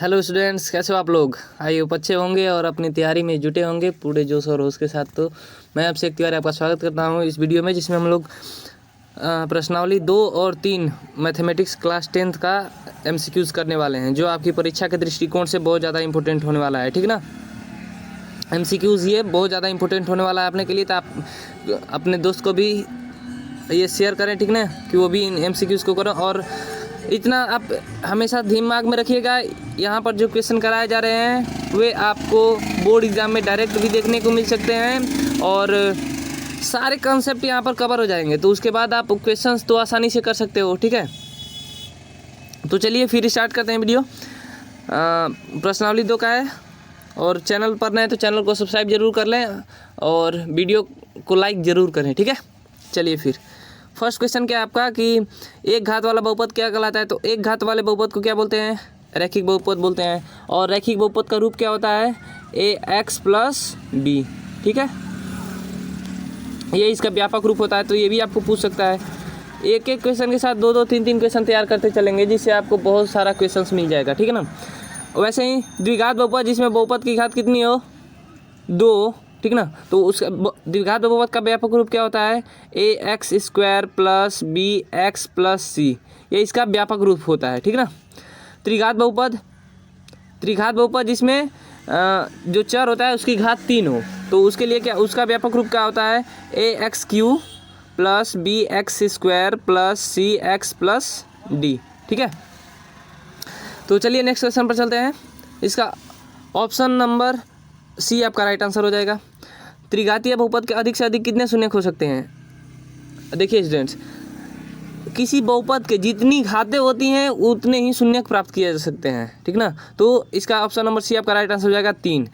Hello students, कैसे हो आप लोग। आई होप अच्छे होंगे और अपनी तैयारी में जुटे होंगे पूरे जोश और होश के साथ। तो मैं आपसे एक बार आपका स्वागत करता हूं इस वीडियो में, जिसमें हम लोग प्रश्नावली 2 और 3 मैथमेटिक्स क्लास 10th का MCQs करने वाले हैं, जो आपकी परीक्षा के दृष्टिकोण से बहुत ज़्यादा इंपॉर्टेंट होने वाला है। ठीक ना, MCQs ये बहुत ज़्यादा इंपॉर्टेंट होने वाला है अपने के लिए। तो आप अपने दोस्त को भी ये शेयर करें, ठीक ना, कि वो भी इन MCQs को करें। और इतना आप हमेशा दिमाग में रखिएगा, यहाँ पर जो क्वेश्चन कराए जा रहे हैं वे आपको बोर्ड एग्जाम में डायरेक्ट भी देखने को मिल सकते हैं और सारे कॉन्सेप्ट यहाँ पर कवर हो जाएंगे। तो उसके बाद आप क्वेश्चंस तो आसानी से कर सकते हो। ठीक है, तो चलिए फिर स्टार्ट करते हैं वीडियो। प्रश्नावली 2 का है और चैनल पर नए तो चैनल को सब्सक्राइब जरूर कर लें और वीडियो को लाइक ज़रूर करें। ठीक है, चलिए फिर फर्स्ट क्वेश्चन क्या है आपका कि एक घात वाला बहुपद क्या कहलाता है। तो एक घात वाले बहुपद को क्या बोलते हैं? रैखिक बहुपद बोलते हैं। और रैखिक बहुपद का रूप क्या होता है? AX + B। ठीक है, ये इसका व्यापक रूप होता है। तो ये भी आपको पूछ सकता है। एक एक क्वेश्चन के साथ 2-2, 3-3 क्वेश्चन तैयार करते चलेंगे, जिससे आपको बहुत सारा क्वेश्चन मिल जाएगा। ठीक है ना। वैसे ही द्विघात बहुपद, जिसमें बहुपद की घात कितनी हो? 2। ठीक ना, तो उसका द्विघात बहुपद का व्यापक रूप क्या होता है? AX² + BX + C। ये इसका व्यापक रूप होता है। ठीक ना। त्रिघात बहुपद जिसमें जो चर होता है उसकी घात 3 हो, तो उसके लिए क्या, उसका व्यापक रूप क्या होता है? AX³ + BX² + CX + D। ठीक है, तो चलिए नेक्स्ट क्वेश्चन पर चलते हैं। इसका ऑप्शन नंबर C आपका राइट आंसर हो जाएगा। त्रिघातीय बहुपद के अधिक से अधिक कितने शून्यक हो सकते हैं? देखिए स्टूडेंट्स, किसी बहुपद के जितनी घातें होती हैं उतने ही शून्यक प्राप्त किए जा सकते हैं। ठीक ना, तो इसका ऑप्शन नंबर C आपका राइट आंसर हो जाएगा 3।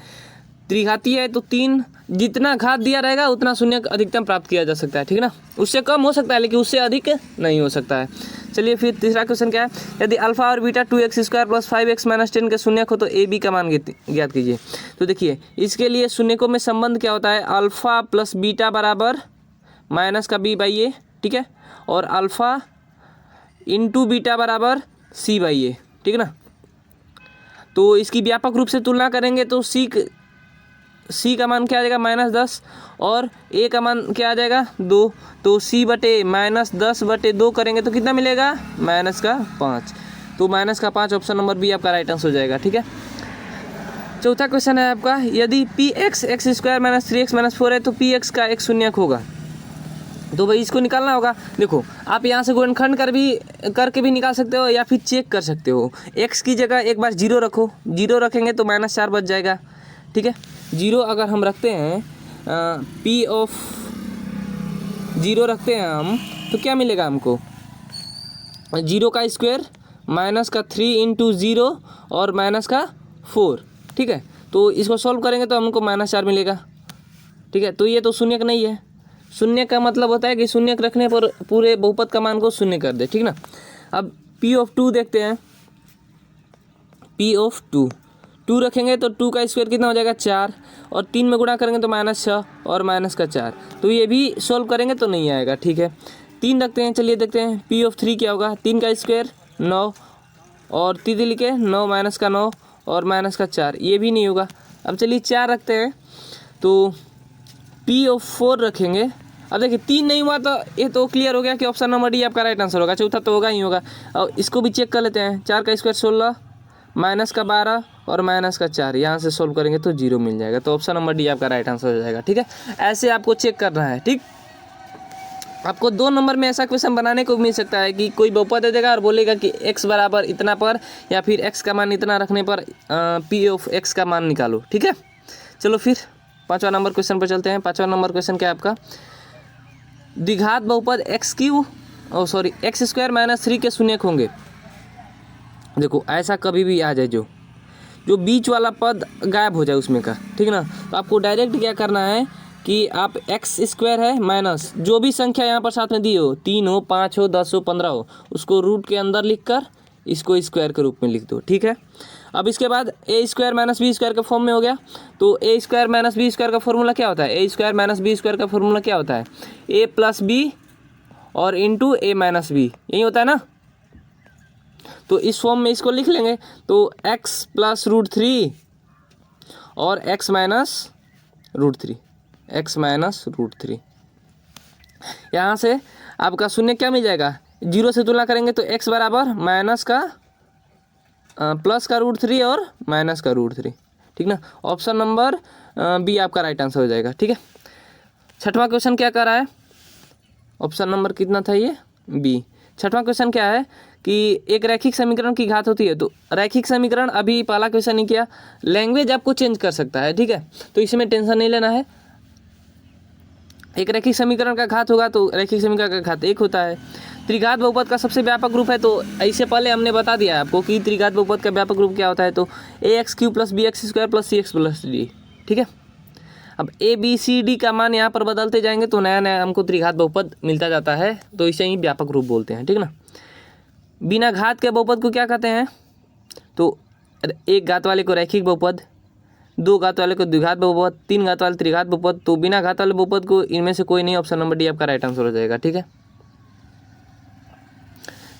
त्रिघातीय है तो 3, जितना घात दिया रहेगा उतना शून्यक अधिकतम प्राप्त किया जा सकता है। ठीक ना, उससे कम हो सकता है लेकिन उससे अधिक नहीं हो सकता है। चलिए फिर तीसरा क्वेश्चन क्या है? यदि अल्फा और बीटा 2x² + 5x - 10 के शून्यक हो तो AB का मान ज्ञात कीजिए। तो देखिए, इसके लिए शून्यकों में संबंध क्या होता है? अल्फा + बीटा बराबर -B/A। ठीक है, और अल्फा × बीटा बराबर C/A। ठीक है ना, तो इसकी व्यापक रूप से तुलना करेंगे तो C का मान क्या आ जाएगा? -10 और A का मान क्या आ जाएगा? 2। तो C/-10/2 करेंगे तो कितना मिलेगा? -5। तो -5 ऑप्शन नंबर B आपका राइट आंसर हो जाएगा। ठीक है, चौथा क्वेश्चन है आपका, यदि Px x² - 3x - 4 है तो Px का एक शून्यक होगा। तो भाई इसको निकालना होगा। देखो, आप यहाँ से गुणनखंड करके भी निकाल सकते हो या फिर चेक कर सकते हो। x की जगह एक बार 0 रखो, 0 रखेंगे तो -4 बच जाएगा। ठीक है, 0 अगर हम रखते हैं, P(0) रखते हैं हम, तो क्या मिलेगा हमको? 0 का स्क्वायर -3 × 0 और -4। ठीक है, तो इसको सॉल्व करेंगे तो हमको -4 मिलेगा। ठीक है, तो ये तो शून्यक नहीं है। शून्य का मतलब होता है कि शून्यक रखने पर पूरे बहुपद का मान को शून्य कर दे। ठीक ना, अब P(2) देखते हैं। P(2) 2 रखेंगे तो 2 का स्क्वायर कितना हो जाएगा? 4 और 3 में गुणा करेंगे तो -6 और -4। तो ये भी सॉल्व करेंगे तो नहीं आएगा। ठीक है, 3 रखते हैं। चलिए देखते हैं P(3) क्या होगा। 3 का स्क्वायर 9 और 3 लिखे 9 -9 और -4, ये भी नहीं होगा। अब चलिए 4 रखते हैं तो P(4) रखेंगे। अब देखिए 3 नहीं हुआ तो ये तो क्लियर हो गया कि ऑप्शन नंबर D आपका राइट आंसर होगा। चौथा तो होगा ही होगा। और इसको भी चेक कर लेते हैं। 4 का स्क्वायर 16 -12 और -4, यहाँ से सोल्व करेंगे तो 0 मिल जाएगा। तो ऑप्शन नंबर D आपका राइट आंसर हो जाएगा। ठीक है, ऐसे आपको चेक करना है। ठीक, आपको 2 नंबर में ऐसा क्वेश्चन बनाने को मिल सकता है कि कोई बहुपद दे देगा और बोलेगा कि x बराबर इतना पर या फिर x का मान इतना रखने पर P(x) का मान निकालो। ठीक है, चलो फिर 5वां नंबर क्वेश्चन पर चलते हैं। 5वां नंबर क्वेश्चन क्या है आपका? द्विघात बहुपद x² - 3 के शून्यक होंगे। देखो, ऐसा कभी भी आ जाए जो बीच वाला पद गायब हो जाए उसमें का। ठीक ना, तो आपको डायरेक्ट क्या करना है कि आप x² है माइनस जो भी संख्या यहाँ पर साथ में दी हो, 3 हो, 5 हो, 10 हो, 15 हो, उसको रूट के अंदर लिखकर इसको स्क्वायर के रूप में लिख दो। ठीक है, अब इसके बाद A² - B² के फॉर्म में हो गया। तो A² - B² का फॉर्मूला क्या होता है? A² - B² का फॉर्मूला क्या होता है? A + B और इंटू A - B, यही होता है ना। तो इस फॉर्म में इसको लिख लेंगे, तो x प्लस रूट थ्री और x minus root three, X minus root three. यहाँ से आपका शून्य क्या मिल जाएगा, जीरो से तुलना करेंगे तो x बराबर माइनस का प्लस का रूट थ्री और माइनस का रूट थ्री, ठीक ना। ऑप्शन नंबर बी आपका राइट आंसर हो जाएगा, ठीक है। छठवां क्वेश्चन क्या कर रहा है, ऑप्शन नंबर कितना था ये, बी। छठवां क्वेश्चन क्या है कि एक रैखिक समीकरण की घात होती है, तो रैखिक समीकरण अभी पहला क्वेश्चन नहीं किया, लैंग्वेज आपको चेंज कर सकता है, ठीक है, तो इसमें टेंशन नहीं लेना है। एक रैखिक समीकरण का घात होगा तो रैखिक समीकरण का घात एक होता है। त्रिघात बहुपद का सबसे व्यापक रूप है, तो इससे पहले हमने बता दिया है आपको कि त्रिघात बहुपद का व्यापक रूप क्या होता है, तो ax³ plus bx² plus cx plus d, ठीक है। अब a b c d का मान यहाँ पर बदलते जाएंगे तो नया नया हमको त्रिघात बहुपद मिलता जाता है, तो इसे ही व्यापक रूप बोलते हैं, ठीक ना। बिना घात के बहुपद को क्या कहते हैं, तो एक घात वाले को रैखिक बहुपद, दो घात वाले को द्विघात बहुपद, तीन घात वाले त्रिघात बहुपद, तो बिना घात वाले बहुपद को इनमें से कोई नहीं, ऑप्शन नंबर डी आपका राइट आंसर हो जाएगा, ठीक है।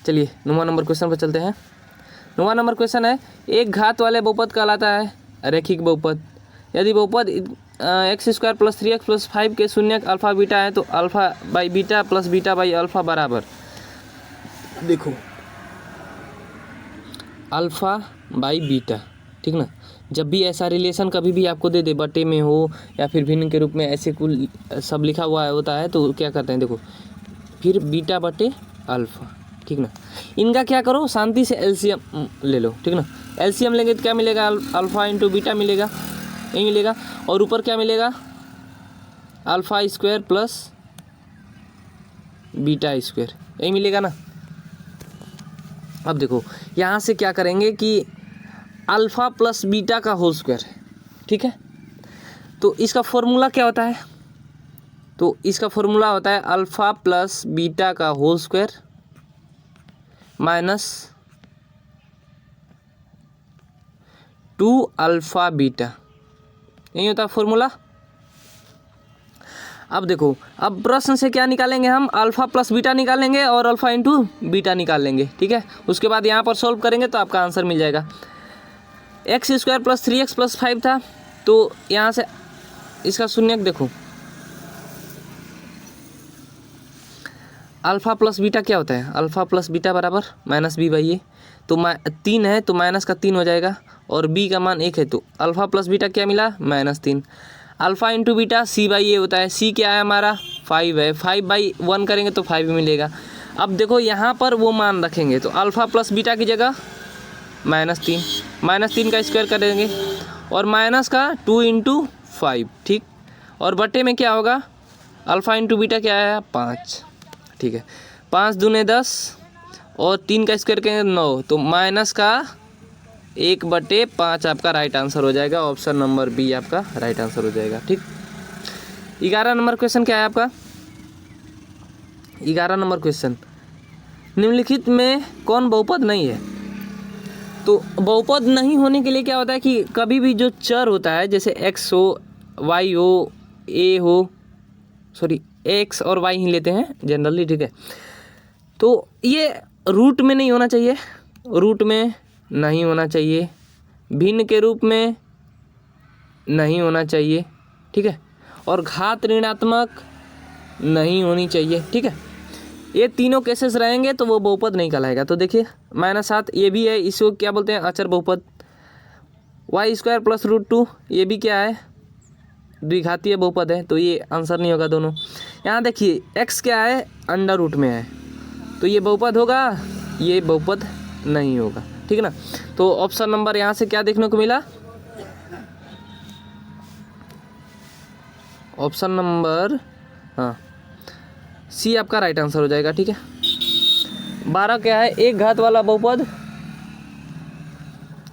चलिए 9वां नंबर क्वेश्चन पर चलते हैं। 9वां नंबर क्वेश्चन है, एक घात वाले बहुपद कहलाता है रैखिक बहुपद यदि बहुपद x² प्लस 3x प्लस 5 के शून्यक अल्फा बीटा है, तो alpha by beta plus beta by alpha बराबर, देखो अल्फा बाई बीटा, ठीक ना। जब भी ऐसा रिलेशन कभी भी आपको दे दे, बटे में हो या फिर भिन्न के रूप में, ऐसे कुल सब लिखा हुआ होता है, तो क्या करते हैं, देखो फिर बीटा बटे अल्फा, ठीक ना। इनका क्या करो, शांति से एलसीएम ले लो, ठीक ना। एलसीएम लेंगे तो क्या मिलेगा, अल्फा इंटू बीटा मिलेगा, यही मिलेगा, और ऊपर क्या मिलेगा, alpha square plus beta square, यही मिलेगा ना। अब देखो यहाँ से क्या करेंगे कि अल्फ़ा प्लस बीटा का होल स्क्वायर है, ठीक है, तो इसका फॉर्मूला क्या होता है, तो इसका फॉर्मूला होता है अल्फ़ा प्लस बीटा का whole square minus 2 alpha beta, यही होता है फॉर्मूला। अब देखो, अब प्रश्न से क्या निकालेंगे हम, अल्फ़ा प्लस बीटा निकालेंगे और अल्फ़ा इंटू बीटा निकाल लेंगे, ठीक है। उसके बाद यहाँ पर सॉल्व करेंगे तो आपका आंसर मिल जाएगा। x² प्लस 3x प्लस 5 था, तो यहाँ से इसका शून्यक देखो, अल्फ़ा प्लस बीटा क्या होता है, अल्फ़ा प्लस बीटा बराबर माइनस बी बाई ए, तो 3 है तो माइनस का 3 हो जाएगा, और b का मान 1 है, तो अल्फ़ा प्लस बीटा क्या मिला, -3। Alpha into beta c by A होता है, c क्या है हमारा 5 है, 5 बाई 1 करेंगे तो 5 मिलेगा। अब देखो यहाँ पर वो मान रखेंगे, तो अल्फ़ा प्लस बीटा की जगह -3 का स्क्वायर करेंगे और माइनस का 2 इंटू 5, ठीक, और बटे में क्या होगा, अल्फ़ा इंटू बीटा क्या है 5, ठीक है। 5 दूने 10 और 3 का स्क्वायर करेंगे 9, तो माइनस का 1/5 आपका राइट आंसर हो जाएगा, ऑप्शन नंबर बी आपका राइट आंसर हो जाएगा, ठीक। 11 नंबर क्वेश्चन क्या है आपका, 11 नंबर क्वेश्चन, निम्नलिखित में कौन बहुपद नहीं है। तो बहुपद नहीं होने के लिए क्या होता है कि कभी भी जो चर होता है, जैसे x हो, y हो, a हो, सॉरी x और y ही लेते हैं जनरली, ठीक है, तो ये रूट में नहीं होना चाहिए, रूट में नहीं होना चाहिए, भिन्न के रूप में नहीं होना चाहिए, ठीक है, और घात ऋणात्मक नहीं होनी चाहिए, ठीक है। ये तीनों केसेस रहेंगे तो वो बहुपद नहीं कहलाएगा। तो देखिए -7 ये भी है, इसको क्या बोलते हैं, अचर बहुपद। y² प्लस √2 ये भी क्या है, द्विघातीय बहुपद है, तो ये आंसर नहीं होगा दोनों। यहाँ देखिए x क्या है, अंडर रूट में है, तो ये बहुपद होगा, ये बहुपद नहीं होगा, ठीक है ना। तो ऑप्शन नंबर यहाँ से क्या देखने को मिला, ऑप्शन नंबर हाँ सी आपका राइट आंसर हो जाएगा, ठीक है। 12 क्या है, एक घात वाला बहुपद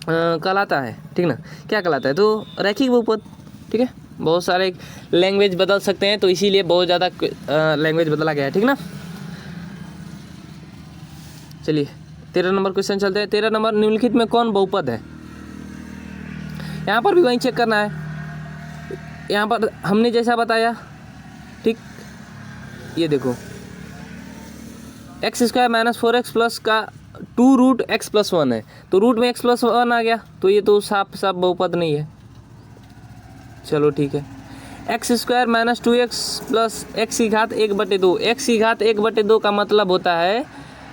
कहलाता है, ठीक ना, क्या कहलाता है, तो रैखिक बहुपद, ठीक है। बहुत सारे लैंग्वेज बदल सकते हैं, तो इसीलिए बहुत ज़्यादा लैंग्वेज बदला गया है, ठीक ना। चलिए 13 नंबर क्वेश्चन चलते हैं। 13 नंबर, निम्नलिखित में कौन बहुपद है। यहाँ पर भी वहीं चेक करना है, यहाँ पर हमने जैसा बताया, ठीक, ये देखो x² - 4x प्लस का two root X plus one है, तो रूट में एक्स प्लस वन आ गया, तो ये तो साफ साफ बहुपद नहीं है। चलो ठीक है, x square minus 2x plus x की घात 1/2, एक्स की घात 1/2 का मतलब होता है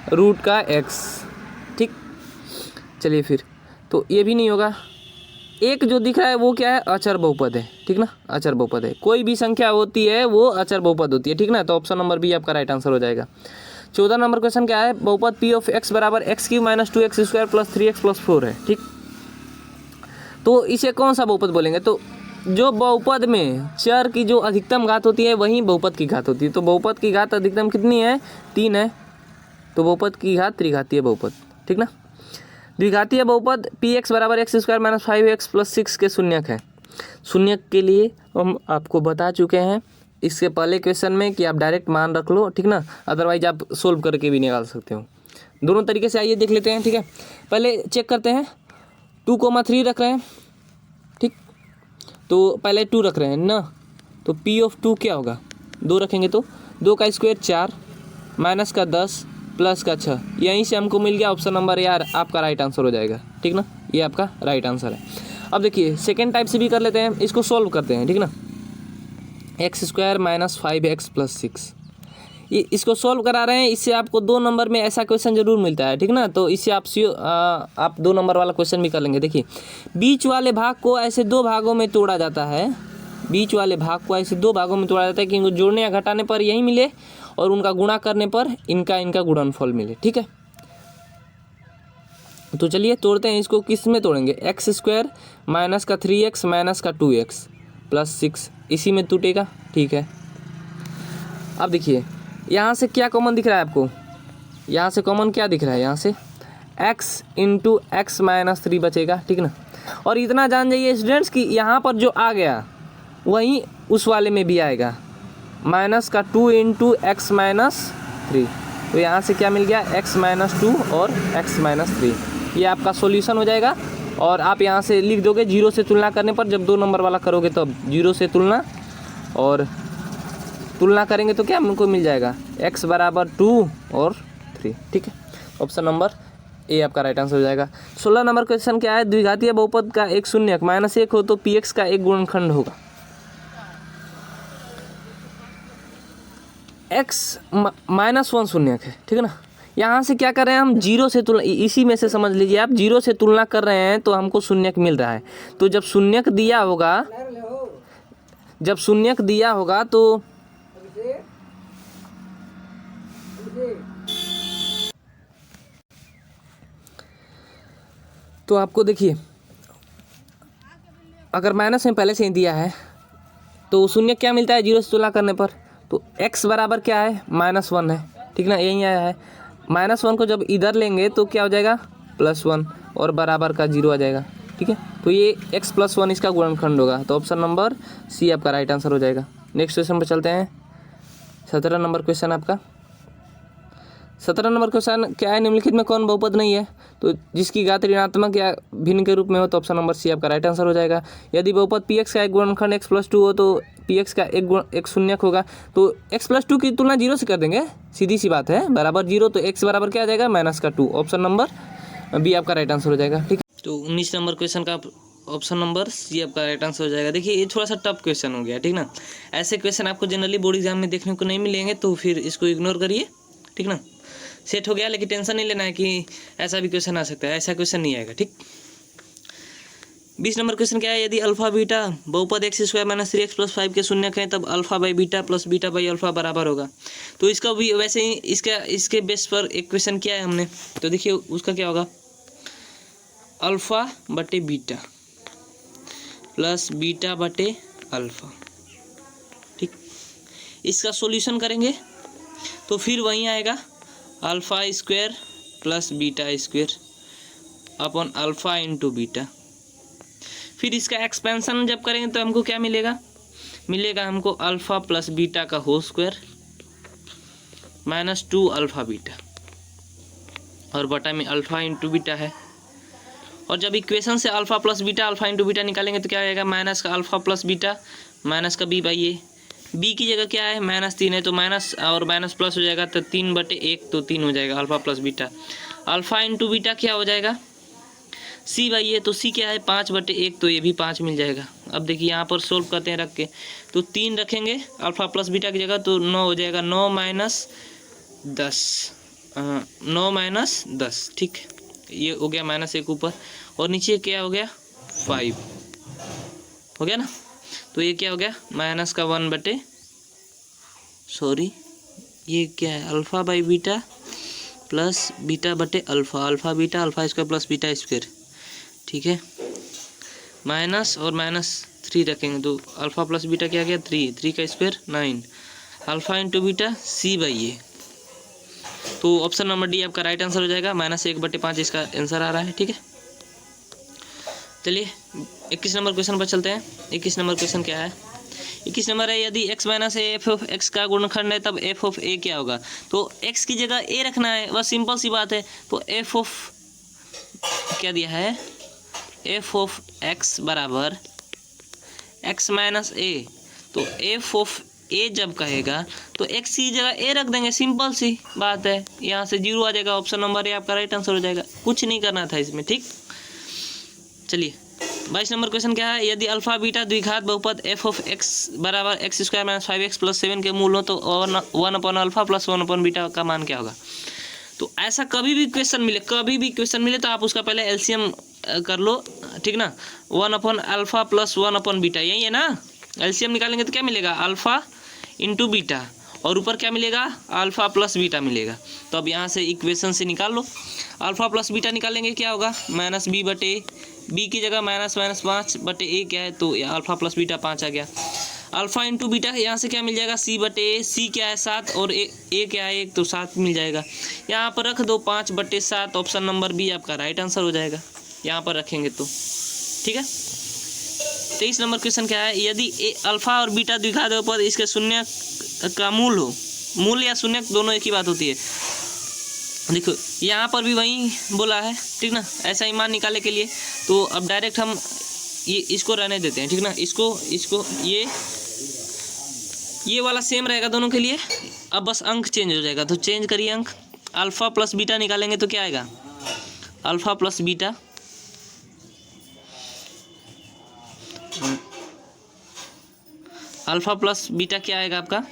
रूट का x। ठीक, चलिए फिर तो ये भी नहीं होगा। एक जो दिख रहा है वो क्या है, अचर बहुपद है। ठीक ना, अचर बहुपद है, कोई भी संख्या होती है वो अचर बहुपद होती है। ठीक ना, तो ऑप्शन नंबर बी आपका राइट आंसर हो जाएगा। 14 नंबर क्वेश्चन क्या है, बहुपद पी ऑफ एक्स बराबर x Q minus 2x square plus 3x plus 4 है। ठीक, तो इसे कौन सा बहुपद बोलेंगे, तो जो बहुपद में चर की जो अधिकतम घात होती है वही बहुपद की घात होती है। तो बहुपद की घात अधिकतम कितनी है, 3 है, तो बहुपद की घात त्रिघातीय बहुपद। ठीक ना, द्विघातीय बहुपद पी एक्स बराबर x square minus 5x plus 6 के शून्यक है। शून्यक के लिए हम आपको बता चुके हैं इसके पहले क्वेश्चन में कि आप डायरेक्ट मान रख लो। ठीक ना, अदरवाइज आप सोल्व करके भी निकाल सकते हो, दोनों तरीके से। आइए देख लेते हैं। ठीक है, पहले चेक करते हैं, 2,3 रख रहे हैं। ठीक, तो पहले 2 रख रहे हैं ना, तो पी ऑफ 2 क्या होगा, 2 रखेंगे तो 2 का स्क्वायर 4 माइनस का 10 प्लस का 6, यहीं से हमको मिल गया ऑप्शन नंबर यार आपका राइट आंसर हो जाएगा। ठीक ना, ये आपका राइट आंसर है। अब देखिए सेकेंड टाइप से भी कर लेते हैं, इसको सॉल्व करते हैं। ठीक ना, x square minus 5x plus 6, ये इसको सॉल्व करा रहे हैं। इससे आपको 2 नंबर में ऐसा क्वेश्चन जरूर मिलता है। ठीक ना, तो इससे आप 2 नंबर वाला क्वेश्चन भी कर लेंगे। देखिए, बीच वाले भाग को ऐसे 2 भागों में तोड़ा जाता है, बीच वाले भाग को ऐसे 2 भागों में तोड़ा जाता है कि इनको जोड़ने या घटाने पर यही मिले और उनका गुणा करने पर इनका गुणनफल मिले। ठीक है, तो चलिए तोड़ते हैं इसको। किस में तोड़ेंगे, एक्स स्क्वायर माइनस का 3x माइनस का 2x प्लस 6, इसी में टूटेगा। ठीक है, अब देखिए यहाँ से क्या कॉमन दिख रहा है आपको, यहाँ से कॉमन क्या दिख रहा है, यहाँ से x इंटू एक्स माइनस 3 बचेगा। ठीक ना, और इतना जान जाइए स्टूडेंट्स कि यहाँ पर जो आ गया वहीं उस वाले में भी आएगा, माइनस का 2 इंटू एक्स माइनस 3, तो यहाँ से क्या मिल गया, x माइनस 2 और x माइनस 3, ये आपका सॉल्यूशन हो जाएगा। और आप यहाँ से लिख दोगे 0 से तुलना करने पर, जब 2 नंबर वाला करोगे तो 0 से तुलना, और तुलना करेंगे तो क्या हमको मिल जाएगा, x बराबर 2 और 3। ठीक है, ऑप्शन नंबर ए आपका राइट आंसर हो जाएगा। 16 नंबर क्वेश्चन क्या है, द्विघातीय बहुपद का एक शून्यक -1 हो तो px का एक गुणनखंड होगा। x -1 शून्यक है। ठीक है ना, यहाँ से क्या कर रहे हैं हम, 0 से तुलना, इसी में से समझ लीजिए आप 0 से तुलना कर रहे हैं तो हमको शून्यक मिल रहा है। तो जब शून्यक दिया होगा, जब शून्यक दिया होगा तो आपको देखिए, अगर माइनस में पहले से ही दिया है तो शून्य क्या मिलता है 0 से तुलना करने पर, तो x बराबर क्या है, -1 है। ठीक ना, यही आया है, -1 को जब इधर लेंगे तो क्या हो जाएगा, +1 और बराबर का 0 आ जाएगा। ठीक है, तो ये x + 1 इसका गुणनखंड होगा, तो ऑप्शन नंबर सी आपका राइट आंसर हो जाएगा। नेक्स्ट क्वेश्चन पर चलते हैं। 17 नंबर क्वेश्चन आपका, 17 नंबर क्वेश्चन क्या है, निम्नलिखित में कौन बहुपद नहीं है, तो जिसकी घात ऋणात्मक या भिन्न के रूप में हो, तो ऑप्शन नंबर सी आपका राइट आंसर हो जाएगा। यदि बहुपद px का एक गुणनखंड x + 2 हो तो px का एक शून्यक होगा, तो x + 2 की तुलना 0 से कर देंगे, सीधी सी बात है, बराबर 0, तो x बराबर क्या आ जाएगा, -2, ऑप्शन नंबर बी आपका राइट आंसर हो जाएगा। ठीक है, तो 19 नंबर क्वेश्चन का ऑप्शन नंबर सी आपका राइट आंसर हो जाएगा। देखिए ये थोड़ा सा टफ क्वेश्चन हो गया। ठीक ना, ऐसे क्वेश्चन आपको जनरली बोर्ड एग्जाम में देखने को नहीं मिलेंगे, तो फिर इसको इग्नोर करिए। ठीक ना, सेट हो गया, लेकिन टेंशन नहीं लेना है कि ऐसा भी क्वेश्चन आ सकता है, ऐसा क्वेश्चन नहीं आएगा। ठीक, 20 नंबर क्वेश्चन क्या है, यदि अल्फा बीटा बहुपद x² - 3x + 5 के शून्यक है तब alpha by beta plus beta by alpha बराबर होगा। तो इसका भी वैसे ही इसके बेस पर एक क्वेश्चन किया है हमने, तो देखिए उसका क्या होगा, अल्फा बटे बीटा प्लस बीटा बटे अल्फा। ठीक, इसका सॉल्यूशन करेंगे तो फिर वहीं आएगा alpha square plus beta square upon alpha into beta. फिर इसका एक्सपेंशन जब करेंगे तो हमको क्या मिलेगा, मिलेगा हमको अल्फा प्लस बीटा का होल स्क्वायर -2 अल्फा बीटा, और बटा में अल्फा इंटू बीटा है। और जब इक्वेशन से alpha plus beta alpha into beta निकालेंगे तो क्या आएगा, माइनस का अल्फा प्लस बीटा माइनस का बी बाई ए, बी की जगह क्या है -3 है, तो माइनस और माइनस प्लस हो जाएगा, तो 3/1, तो 3 हो जाएगा alpha plus beta. Alpha into beta क्या हो जाएगा सी बाई ए। तो सी क्या है 5/1, तो ये भी 5 मिल जाएगा। अब देखिए यहाँ पर सोल्व करते हैं रख के, तो 3 रखेंगे अल्फ़ा प्लस बीटा की जगह, तो 9 हो जाएगा। 9 माइनस 10, ठीक, ये हो गया -1 ऊपर, और नीचे क्या हो गया 5 हो गया ना। तो ये क्या हो गया माइनस का 1 ये क्या है alpha by beta plus beta बटे alpha, alpha beta alpha square plus beta square, ठीक है। माइनस और -3 रखेंगे, तो अल्फ़ा प्लस बीटा क्या गया 3 का square 9, alpha into beta C by A. तो ऑप्शन नंबर डी आपका राइट आंसर हो जाएगा। -1/5 इसका आंसर आ रहा है, ठीक है। चलिए 21 नंबर क्वेश्चन पर चलते हैं। 21 नंबर क्वेश्चन क्या है, 21 नंबर है, यदि x minus A F of x का गुणनखंड है तब एफ ऑफ ए क्या होगा। तो x की जगह a रखना है, बस सिंपल सी बात है। तो एफ ऑफ क्या दिया है, एफ ऑफ x बराबर x माइनस ए। तो एफ ऑफ ए जब कहेगा तो x की जगह a रख देंगे, सिंपल सी बात है। यहाँ से 0 आ जाएगा, ऑप्शन नंबर ए आपका राइट आंसर हो जाएगा। कुछ नहीं करना था इसमें, ठीक। चलिए 22 नंबर क्वेश्चन क्या है, यदि अल्फा बीटा द्विघात बहुपद एफ ऑफ एक्स बराबर x square minus 5x plus 7 के मूल हो तो 1/अल्फा प्लस 1/बीटा का मान क्या होगा। तो ऐसा कभी भी क्वेश्चन मिले तो आप उसका पहले एलसीएम कर लो, ठीक ना। 1/अल्फा प्लस 1/बीटा, यही है ना। एलसीएम निकालेंगे तो क्या मिलेगा अल्फा इंटू बीटा, और ऊपर क्या मिलेगा अल्फा प्लस बीटा मिलेगा। तो अब यहाँ से इक्वेशन से निकाल लो, अल्फा प्लस बीटा निकालेंगे क्या होगा -b की जगह -5/a क्या है, तो अल्फा प्लस बीटा 5 आ गया। अल्फा इंटू बीटा यहाँ से क्या मिल जाएगा c/a, c क्या है 7 और a क्या है 1, तो 7 मिल जाएगा। यहाँ पर रख दो 5/7, ऑप्शन नंबर बी आपका राइट आंसर हो जाएगा। यहाँ पर रखेंगे तो ठीक है। 23 नंबर क्वेश्चन क्या है, यदि अल्फा और बीटा द्विघात बहुपद इसके शून्य का मूल हो, मूल या शून्य दोनों एक ही बात होती है। देखो यहाँ पर भी वही बोला है, ठीक ना, ऐसा ही मान निकालने के लिए। तो अब डायरेक्ट हम ये इसको रहने देते हैं, ठीक ना। इसको ये वाला सेम रहेगा दोनों के लिए। अब बस अंक चेंज हो जाएगा, तो चेंज करिए अंक। अल्फा प्लस बीटा निकालेंगे तो क्या आएगा अल्फा प्लस बीटा क्या आएगा आपका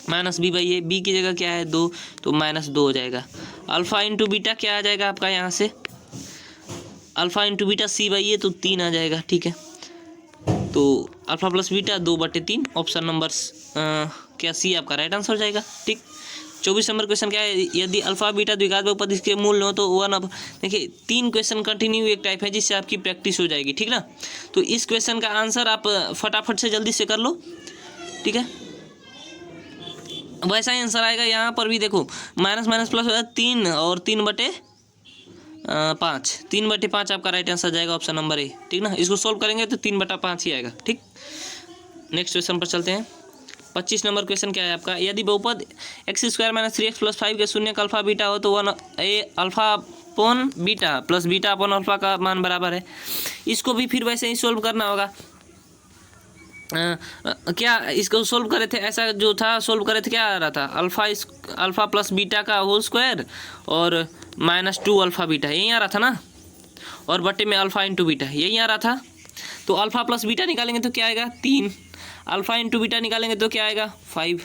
-b/a, b की जगह क्या है 2, तो -2 हो जाएगा। अल्फा इंटू बीटा क्या आ जाएगा आपका यहाँ से अल्फा इंटू बीटा c/a, तो 3 आ जाएगा, ठीक है। तो alpha plus beta 2/3, option number क्या सी आपका राइट आंसर हो जाएगा, ठीक। 24 नंबर क्वेश्चन क्या है, यदि अल्फा बीटा द्विघात बहुपद इसके मूल हो तो 1 अब देखिए 3 क्वेश्चन कंटिन्यू एक टाइप है जिससे आपकी प्रैक्टिस हो जाएगी, ठीक ना। तो इस क्वेश्चन का आंसर आप फटाफट से जल्दी से कर लो, ठीक है। वैसा ही आंसर आएगा यहाँ पर भी। देखो माइनस प्लस 3 और 3/5 आपका राइट आंसर जाएगा, ऑप्शन नंबर ए, ठीक ना। इसको सोल्व करेंगे तो 3/5 ही आएगा, ठीक। नेक्स्ट क्वेश्चन पर चलते हैं। 25 नंबर क्वेश्चन क्या है आपका, यदि बहुपद x² - 3x + 5 के शून्य का अल्फा बीटा हो तो 1 alpha upon beta plus beta upon alpha का मान बराबर है। इसको भी फिर वैसे ही सोल्व करना होगा। क्या इसको सोल्व करे थे, ऐसा जो था सोल्व करे थे, क्या आ रहा था अल्फा प्लस बीटा का होल स्क्वायर और -2 अल्फा बीटा, यही आ रहा था ना, और बटे में अल्फा इंटू बीटा यही आ रहा था। तो अल्फा प्लस बीटा निकालेंगे तो क्या आएगा 3, अल्फा इंटू बीटा निकालेंगे तो क्या आएगा 5।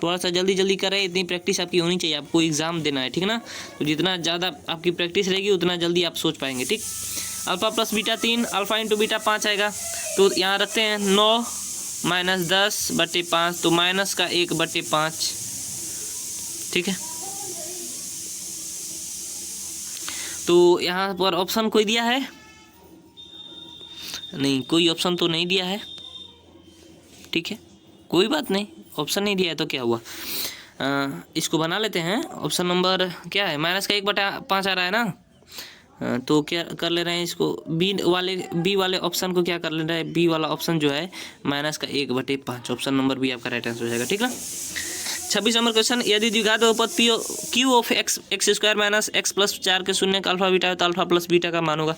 थोड़ा सा जल्दी करें, इतनी प्रैक्टिस आपकी होनी चाहिए, आपको एग्जाम देना है, ठीक ना। तो जितना ज़्यादा आपकी प्रैक्टिस रहेगी उतना जल्दी आप सोच पाएंगे, ठीक। Alpha plus beta 3, alpha into beta 5 आएगा। तो यहाँ रखते हैं 9 - 10/5, तो माइनस का 1/5, ठीक है। तो यहाँ पर ऑप्शन कोई दिया है नहीं, कोई ऑप्शन तो नहीं दिया है, ठीक है, कोई बात नहीं, ऑप्शन नहीं दिया है तो क्या हुआ। इसको बना लेते हैं। ऑप्शन नंबर क्या है, माइनस का 1/5 आ रहा है ना। तो क्या कर ले रहे हैं इसको, बी वाले ऑप्शन को क्या कर ले रहे हैं, बी वाला ऑप्शन जो है माइनस का 1/5, ऑप्शन नंबर बी आपका राइट आंसर हो जाएगा, ठीक ना। 26 नंबर क्वेश्चन, यदि द्विघात बहुपद Q ऑफ x² - x + 4 के शून्य का अल्फा बीटा है तो अल्फा प्लस बीटा का मान होगा।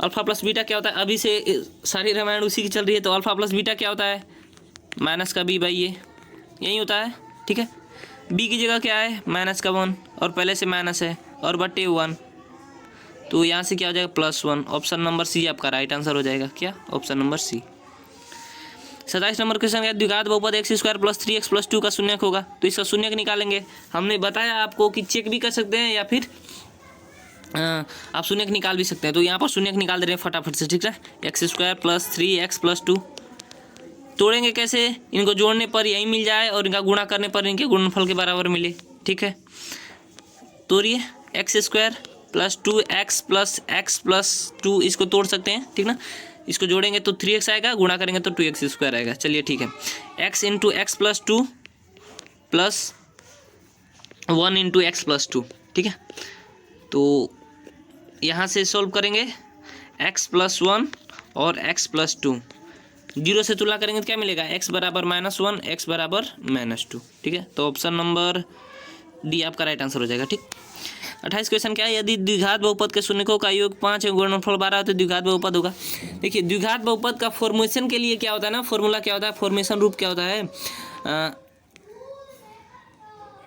अल्फा प्लस बीटा क्या होता है, अभी से सारी रामायण उसी की चल रही है। तो अल्फा प्लस बीटा क्या होता है -b/a, यही होता है, ठीक है। b की जगह क्या है -1, और पहले से माइनस है और बटे 1, तो यहाँ से क्या हो जाएगा +1। ऑप्शन नंबर सी आपका राइट आंसर हो जाएगा। क्या? Option number C. 27 number question है, द्विघात बहुपद x² + 3x + 2 का शून्यक होगा, तो इसका शून्यक निकालेंगे। हमने बताया आपको कि चेक भी कर सकते हैं या फिर आप शून्यक निकाल भी सकते हैं। तो यहाँ पर शून्यक निकाल दे रहे हैं फटाफट से, ठीक है। x² + 3x + 2 तोड़ेंगे कैसे? इनको जोड़ने पर यही मिल जाए और इनका गुणा करने पर इनके गुणनफल के बराबर मिले, ठीक है। तोड़िए, x² + 2x + x + 2 इसको तोड़ सकते हैं, ठीक ना। इसको जोड़ेंगे तो 3x आएगा, गुणा करेंगे तो 2x² आएगा। चलिए ठीक है, x × x + 2 + 1 × x + 2, ठीक है। तो यहाँ से सॉल्व करेंगे x + 1 और x + 2, 0 से तुलना करेंगे तो क्या मिलेगा? x = -1, x = -2, ठीक है। तो ऑप्शन नंबर डी आपका राइट आंसर हो जाएगा, ठीक। 28 क्वेश्चन क्या है, यदि द्विघात बहुपद के शून्यकों का योग 5 है, गुणनफल 12 है तो द्विघात बहुपद होगा। देखिए, द्विघात बहुपद का फॉर्मेशन के लिए क्या होता है ना, फॉर्मूला क्या होता है, फॉर्मेशन रूप क्या होता है,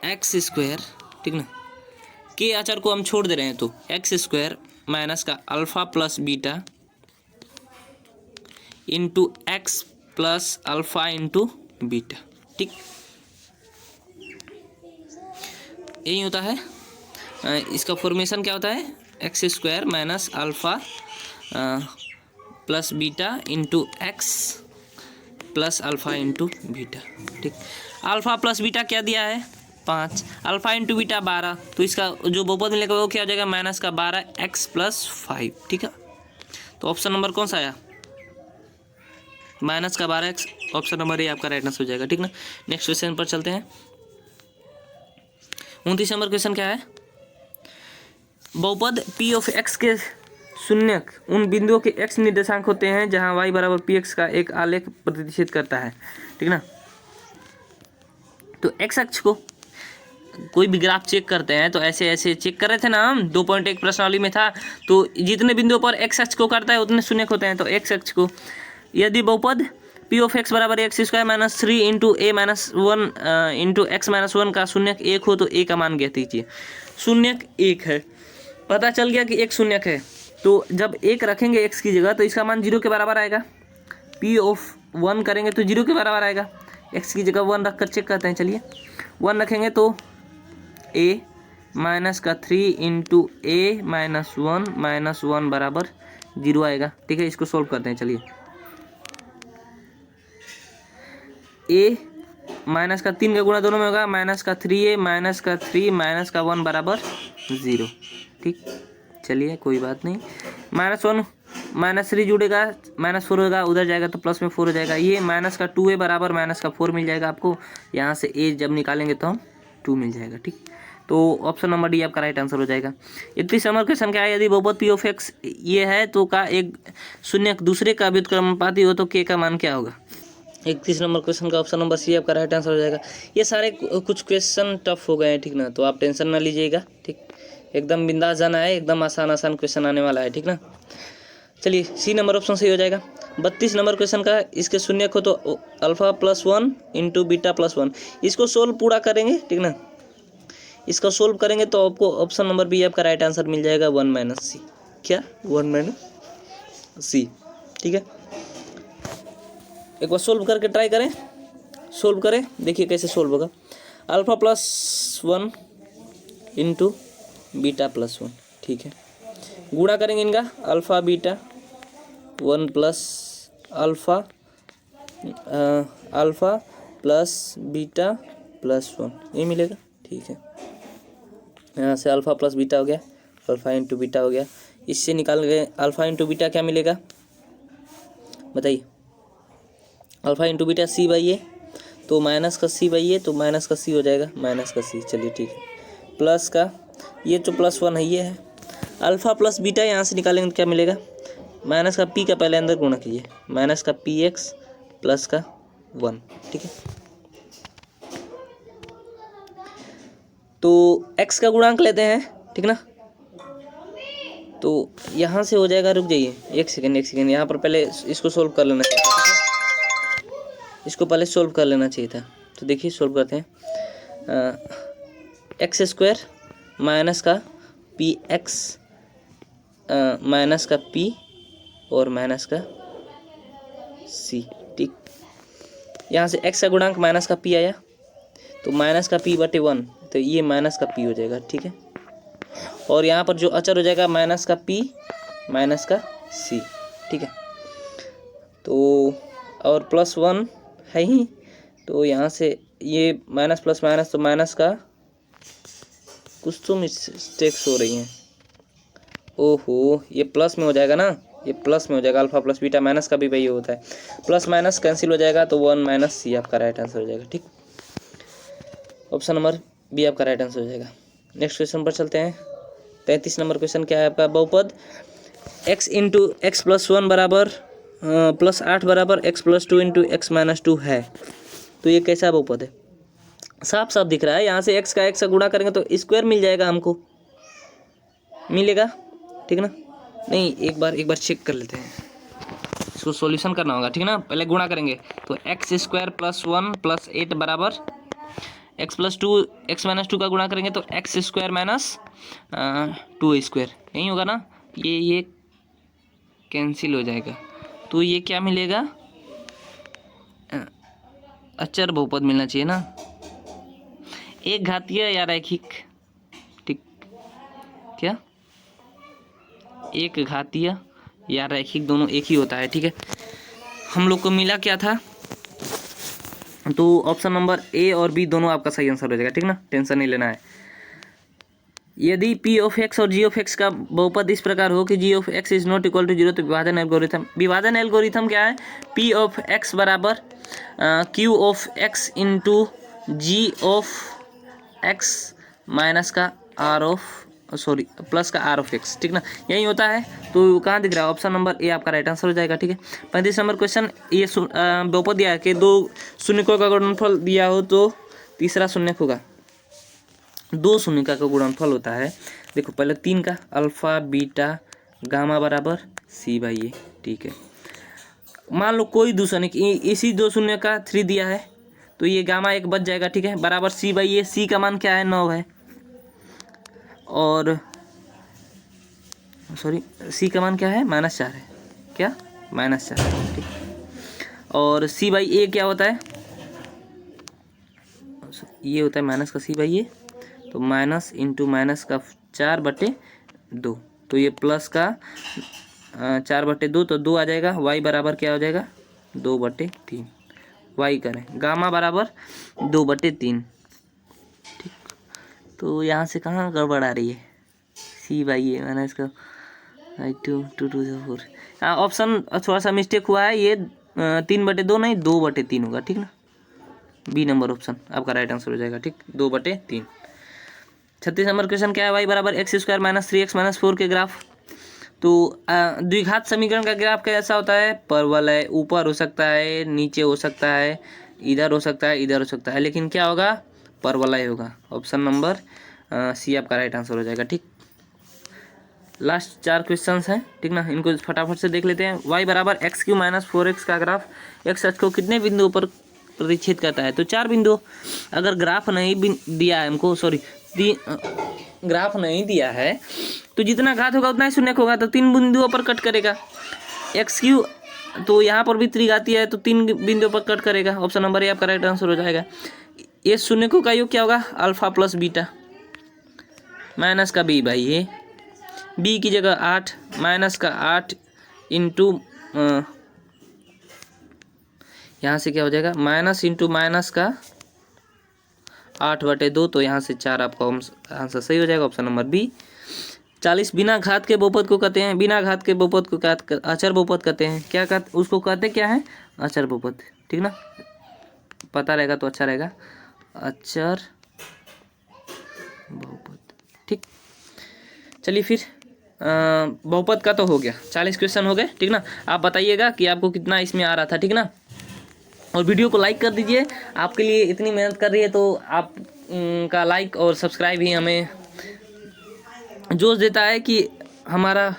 x², ठीक ना, के अचर को हम छोड़ दे रहे हैं तो x² माइनस का alpha plus beta into x plus alpha into beta, ठीक, यही होता है। इसका फॉर्मेशन क्या होता है, x² minus alpha plus beta into x plus alpha into beta, ठीक। अल्फा प्लस बीटा क्या दिया है? 5, अल्फा इंटू बीटा 12, तो इसका जो बहुपद मिलेगा वो क्या हो जाएगा? -12x + 5, ठीक है। तो ऑप्शन नंबर कौन सा आया? -12x। ऑप्शन नंबर ए आपका राइट आंसर हो जाएगा, ठीक ना। नेक्स्ट क्वेश्चन पर चलते हैं। 29 नंबर क्वेश्चन क्या है, बहुपद p(x) के शून्यक उन बिंदुओं के x निर्देशांक होते हैं जहां y = px का एक आलेख प्रतिनिधित्व करता है, ठीक ना। तो x अक्ष को कोई भी ग्राफ चेक करते हैं तो ऐसे ऐसे चेक कर रहे थे ना हम, 2.1 प्रश्नावली में था। तो जितने बिंदुओं पर x अक्ष को करता है उतने शून्यक होते हैं। तो x अक्ष को यदि बहुपद p(x) = x² - 3 × a - 1 × x - 1 का शून्यक 1 हो तो a का मान ज्ञात कीजिए। शून्यक 1 है, पता चल गया कि एक शून्यक है, तो जब 1 रखेंगे x की जगह तो इसका मान 0 के बराबर आएगा। p(1) करेंगे तो 0 के बराबर आएगा। x की जगह 1 रखकर चेक करते हैं। चलिए, 1 रखेंगे तो a माइनस का 3 × a - 1 बराबर 0 आएगा, ठीक है। इसको सोल्व करते हैं। चलिए, a माइनस का 3 का गुणा दोनों में होगा, -3a -3 -1 बराबर 0, ठीक। चलिए, कोई बात नहीं, -1 -3 जुड़ेगा, -4 होगा, उधर जाएगा तो प्लस में 4 हो जाएगा। ये -2a बराबर -4 मिल जाएगा आपको। यहाँ से a जब निकालेंगे तो हम 2 मिल जाएगा, ठीक। तो ऑप्शन नंबर डी आपका राइट आंसर हो जाएगा। 31 नंबर क्वेश्चन क्या है, यदि बहुपद p(x) ये है तो का एक शून्यक दूसरे का व्युत्क्रमानुपाती हो तो k का मान क्या होगा। 31 नंबर क्वेश्चन का ऑप्शन नंबर सी आपका राइट आंसर हो जाएगा। ये सारे कुछ क्वेश्चन टफ हो गए हैं, ठीक ना, तो आप टेंशन ना लीजिएगा, ठीक। एकदम बिंदास जाना है, एकदम आसान क्वेश्चन आने वाला है, ठीक ना। चलिए, सी नंबर ऑप्शन सही हो जाएगा। 32 नंबर क्वेश्चन का, इसके शून्यक हो तो अल्फा + 1 × बीटा + 1, इसको सोल्व पूरा करेंगे, ठीक ना। इसको सोल्व करेंगे तो आपको ऑप्शन नंबर बी आपका राइट आंसर मिल जाएगा, 1 - c। क्या? 1 - c, ठीक है। एक बार सोल्व करके ट्राई करें, सोल्व करें, देखिए कैसे सोल्व होगा। अल्फा + 1 × बीटा + 1, ठीक है। गुणा करेंगे इनका, alpha beta 1 + alpha plus beta + 1, ये मिलेगा, ठीक है। यहाँ से अल्फा प्लस बीटा हो गया, अल्फा इंटू बीटा हो गया। इससे निकाल गए अल्फा इंटू बीटा क्या मिलेगा, बताइए। अल्फा इंटू बीटा c/a, तो माइनस का c/a, तो माइनस का c हो जाएगा, -c। चलिए, ठीक है। प्लस का ये जो +1 है ये है। अल्फा प्लस बीटा यहाँ से निकालेंगे तो क्या मिलेगा, माइनस का p का पहले अंदर गुणा कीजिए, माइनस का px प्लस का 1, ठीक है। तो x का गुणांक लेते हैं, ठीक ना। तो यहाँ से हो जाएगा, रुक जाइए एक सेकेंड, यहाँ पर पहले इसको सोल्व कर लेना चाहिए था, इसको पहले सोल्व कर लेना चाहिए था। तो देखिए, सोल्व करते हैं। x² माइनस का पी एक्स माइनस का पी और माइनस का सी। ठीक, यहाँ से x का गुणांक माइनस का p आया तो माइनस का p बटे 1, तो ये माइनस का p हो जाएगा। ठीक है, और यहाँ पर जो अचर हो जाएगा माइनस का p माइनस का c। ठीक है, तो और प्लस 1 है ही, तो यहाँ से ये माइनस प्लस माइनस, तो माइनस का कुछ तो मिस्टेक्स हो रही हैं। ओहो, ये प्लस में हो जाएगा ना, ये प्लस में हो जाएगा। अल्फा प्लस बीटा माइनस का भी वही होता है, प्लस माइनस कैंसिल हो जाएगा तो 1 माइनस सी आपका राइट आंसर हो जाएगा। ठीक, ऑप्शन नंबर बी आपका राइट आंसर हो जाएगा। नेक्स्ट क्वेश्चन पर चलते हैं। 33 नंबर क्वेश्चन क्या है आपका, बहुपद x इंटू एक्स प्लस 1 बराबर प्लस 8 बराबर x plus 2 into x minus 2 है, तो ये कैसा बहुपद है? साफ साफ दिख रहा है, यहाँ से x का गुणा करेंगे तो स्क्वायर मिल जाएगा, हमको मिलेगा। ठीक ना, नहीं एक बार चेक कर लेते हैं, इसको सॉल्यूशन करना होगा। ठीक ना, पहले गुणा करेंगे तो एक्स स्क्वायर प्लस 1 प्लस 8 बराबर एक्स प्लस 2 एक्स माइनस 2 का गुणा करेंगे तो एक्स स्क्वायर माइनस 2 स्क्वायर, यही होगा ना। ये कैंसिल हो जाएगा, तो ये क्या मिलेगा, अचर बहुपद मिलना चाहिए ना, एक घातीय या रैखिक। ठीक, क्या एक घातीय या रैखिक दोनों एक ही होता है। ठीक है, हम लोग को मिला क्या था, तो ऑप्शन नंबर ए और बी दोनों आपका सही आंसर हो जाएगा। ठीक ना, टेंशन नहीं लेना है। यदि पी ऑफ एक्स और जी ऑफ एक्स का बहुपद इस प्रकार हो कि G of X is not equal to 0, तो विभाजन एल्गोरिथम क्या है, पी ऑफ एक्स बराबर Q of X into G of X minus का आर ऑफ प्लस का आर ऑफ एक्स। ठीक ना, यही होता है। तो कहाँ दिख रहा है, ऑप्शन नंबर ए आपका राइट आंसर हो जाएगा। ठीक है, 35 नंबर क्वेश्चन, ये बहुपद दिया है कि 2 शून्यकों का गुणनफल दिया हो तो तीसरा शून्यक होगा। 2 शून्यका का गुणनफल होता है, देखो पहले 3 का, अल्फा बीटा गामा बराबर सी बाई ए। ठीक है, मान लो कोई दूसरा नहीं, इसी 2 शून्य का 3 दिया है तो ये गामा 1 बच जाएगा। ठीक है, बराबर सी बाई ए, सी का मान क्या है 9 है, और सॉरी सी का मान क्या है -4 है, क्या -4 है। ठीक, और सी बाई ए क्या होता है, ये होता है माइनस का सी बाई ए, तो माइनस इंटू माइनस का 4/2, तो ये प्लस का 4/2, तो 2 आ जाएगा। y बराबर क्या हो जाएगा 2/3, y करें गामा बराबर 2/3। ठीक, तो यहाँ से कहाँ गड़बड़ आ रही है, सी बाई ए मैंने इसका 2 हाँ, ऑप्शन थोड़ा सा मिस्टेक हुआ है, ये 3/2 नहीं 2/3 होगा। ठीक ना, बी नंबर ऑप्शन आपका राइट आंसर हो जाएगा। ठीक, 2/3। 36 नंबर क्वेश्चन क्या है, y बराबर x square minus 3x minus 4 के ग्राफ। तो द्विघात समीकरण का ग्राफ कैसा होता है, परवल है, ऊपर हो सकता है, नीचे हो सकता है, इधर हो सकता है, इधर हो सकता है, लेकिन क्या होगा, परवलय होगा। ऑप्शन नंबर सी आपका राइट आंसर हो जाएगा। ठीक, लास्ट 4 क्वेश्चंस हैं। ठीक ना, इनको फटाफट से देख लेते हैं। y बराबर एक्स क्यू माइनस 4x का ग्राफ एक्स अक्ष को कितने बिंदुओं पर प्रतिच्छेद करता है, तो 4 बिंदु। अगर ग्राफ नहीं दिया है हमको, ग्राफ नहीं दिया है तो जितना घात होगा उतना ही शून्य होगा, तो 3 बिंदुओं पर कट करेगा। एक्स क्यू, तो यहाँ पर भी त्रिघातीय है तो 3 बिंदुओं पर कट करेगा। ऑप्शन नंबर ए आपका राइट आंसर हो जाएगा। ये शून्यकों का योग क्या होगा, अल्फा प्लस बीटा माइनस का बी बाई ए, बी की जगह 8 माइनस का 8 इंटू यहाँ से क्या हो जाएगा, माइनस इंटू माइनस का 8/2, तो यहाँ से 4 आपका आंसर सही हो जाएगा। Option number B. 40 बिना घात के बहुपद को कहते हैं, बिना घात के बहुपद को अचर बहुपद कहते हैं। क्या कहते, उसको कहते क्या है, अचर बहुपद। ठीक ना, पता रहेगा तो अच्छा रहेगा, अचर बहुपद। ठीक, चलिए फिर बहुपद का तो हो गया, 40 क्वेश्चन हो गए। ठीक ना, आप बताइएगा कि आपको कितना इसमें आ रहा था। ठीक ना, और वीडियो को लाइक कर दीजिए, आपके लिए इतनी मेहनत कर रही है तो आप का लाइक और सब्सक्राइब ही हमें जोश देता है कि हमारा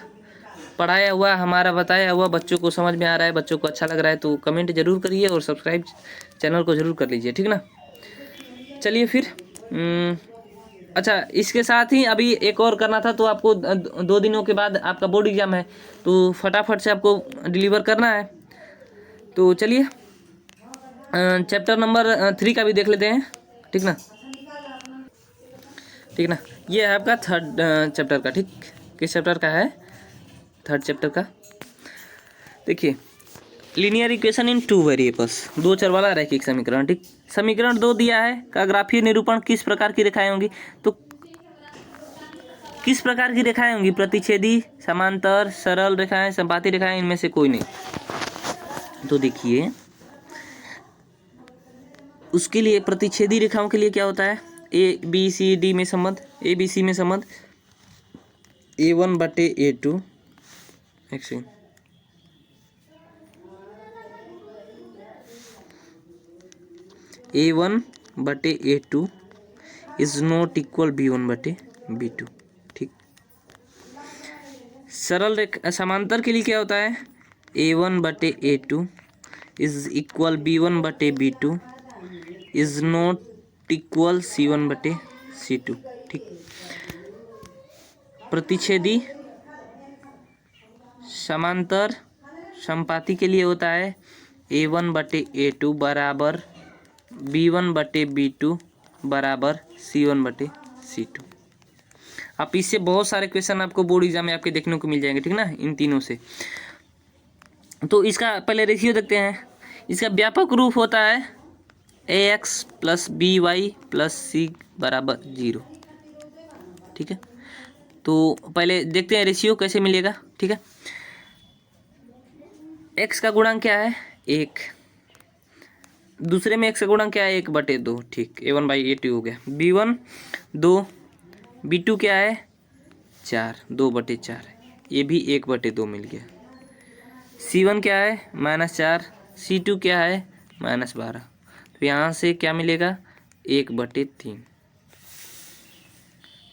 पढ़ाया हुआ, हमारा बताया हुआ बच्चों को समझ में आ रहा है, बच्चों को अच्छा लग रहा है। तो कमेंट जरूर करिए और सब्सक्राइब चैनल को जरूर कर लीजिए। ठीक ना, चलिए फिर अच्छा, इसके साथ ही अभी एक और करना था, तो आपको 2 दिनों के बाद आपका बोर्ड एग्जाम है, तो फटाफट से आपको डिलीवर करना है। तो चलिए चैप्टर नंबर 3 का भी देख लेते हैं, ठीक ना। ठीक ना, ये है आपका 3rd चैप्टर का। ठीक, किस चैप्टर का है? 3rd चैप्टर का। देखिए, लीनियर इक्वेशन इन 2 वेरिएबल्स, 2 चर वाला रैखिक समीकरण। ठीक, समीकरण 2 दिया है का ग्राफीय निरूपण किस प्रकार की रेखाएं होंगी। तो किस प्रकार की रेखाएं होंगी? प्रतिच्छेदी, समांतर, सरल रेखाएं, संपाती रेखाएं, इनमें से कोई नहीं। तो देखिए, उसके लिए प्रतिच्छेदी रेखाओं के लिए क्या होता है? ए बी सी डी में संबंध, ए बी सी में संबंध A1/A2, एक second, A1/A2 is not equal B1/B2। ठीक, सरल रेखा समांतर के लिए क्या होता है? A1/A2 is equal B1/B2 is not equal C1/C2। ठीक, प्रतिच्छेदी, समांतर, संपाती के लिए होता है A1/A2 बराबर B1/B2 बराबर C1/C2। आप इससे बहुत सारे क्वेश्चन आपको बोर्ड एग्जाम में आपके देखने को मिल जाएंगे, ठीक ना, इन तीनों से। तो इसका पहले रेशियो देखते हैं। इसका व्यापक रूप होता है AX + BY + C बराबर 0। ठीक है, तो पहले देखते हैं रेशियो कैसे मिलेगा। ठीक है, x का गुणांक क्या है? 1, दूसरे में x का गुणांक क्या है? 1/2। ठीक, A1/A2 हो गया। B1 2, B2 क्या है? 4, 2/4, ये भी 1/2 मिल गया। C1 क्या है? -4, C2 क्या है? -12। तो यहाँ से क्या मिलेगा? 1/3।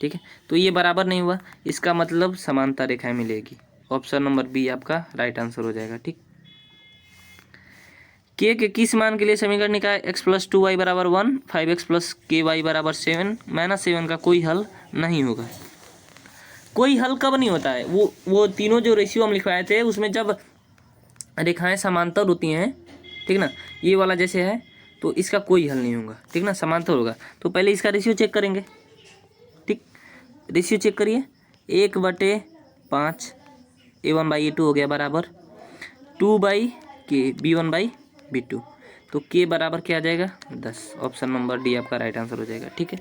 ठीक है, तो ये बराबर नहीं हुआ, इसका मतलब समांतर रेखाएं मिलेगी। ऑप्शन नंबर बी आपका राइट आंसर हो जाएगा। ठीक, के किस मान के लिए समीकरण निकाय x + 2y = 1, 5x + ky = 7, -7 का कोई हल नहीं होगा। कोई हल कब नहीं होता है? वो तीनों जो रेशियो हम लिखवाए थे उसमें जब रेखाएं समांतर होती हैं, ठीक ना, ये वाला जैसे है, तो इसका कोई हल नहीं होगा। ठीक ना, समांतर होगा। तो पहले इसका रेशियो चेक करेंगे। ठीक, रेशियो चेक करिए। 1/5 A1/A2 हो गया बराबर 2/K B1/B2। तो K बराबर क्या आ जाएगा? 10। ऑप्शन नंबर डी आपका राइट आंसर हो जाएगा। ठीक है,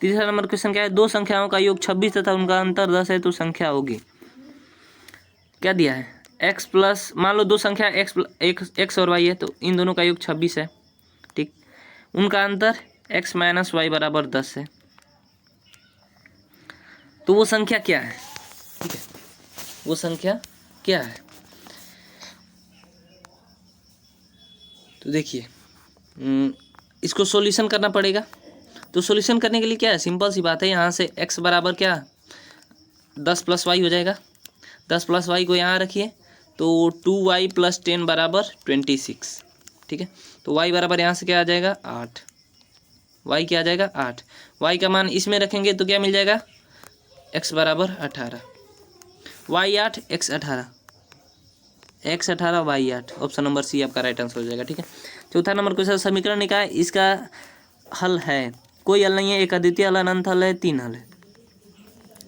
तीसरा नंबर क्वेश्चन क्या है? दो संख्याओं का योग 26 तथा उनका अंतर 10 है, तो संख्या होगी। क्या दिया है? x प्लस, मान लो दो संख्या x और y है, तो इन दोनों का योग 26 है। ठीक, उनका अंतर x - y = 10 है, तो वो संख्या क्या है? ठीक है, वो संख्या क्या है? तो देखिए, इसको सॉल्यूशन करना पड़ेगा। तो सॉल्यूशन करने के लिए क्या है? सिंपल सी बात है, यहाँ से x बराबर क्या 10 + y हो जाएगा। 10 + y को यहाँ रखिए, तो 2y + 10 बराबर 26। ठीक है, तो y बराबर यहाँ से क्या आ जाएगा? 8। y क्या आ जाएगा? 8। y का मान इसमें रखेंगे तो क्या मिल जाएगा? x बराबर 18। y 8, x 18, x 18, y 8। Option number C आपका राइट आंसर हो जाएगा। ठीक है, चौथा नंबर क्वेश्चन, समीकरण निकाय, इसका हल है, कोई हल नहीं है, एक अद्वितीय हल, अनंत हल है, 3 हल है।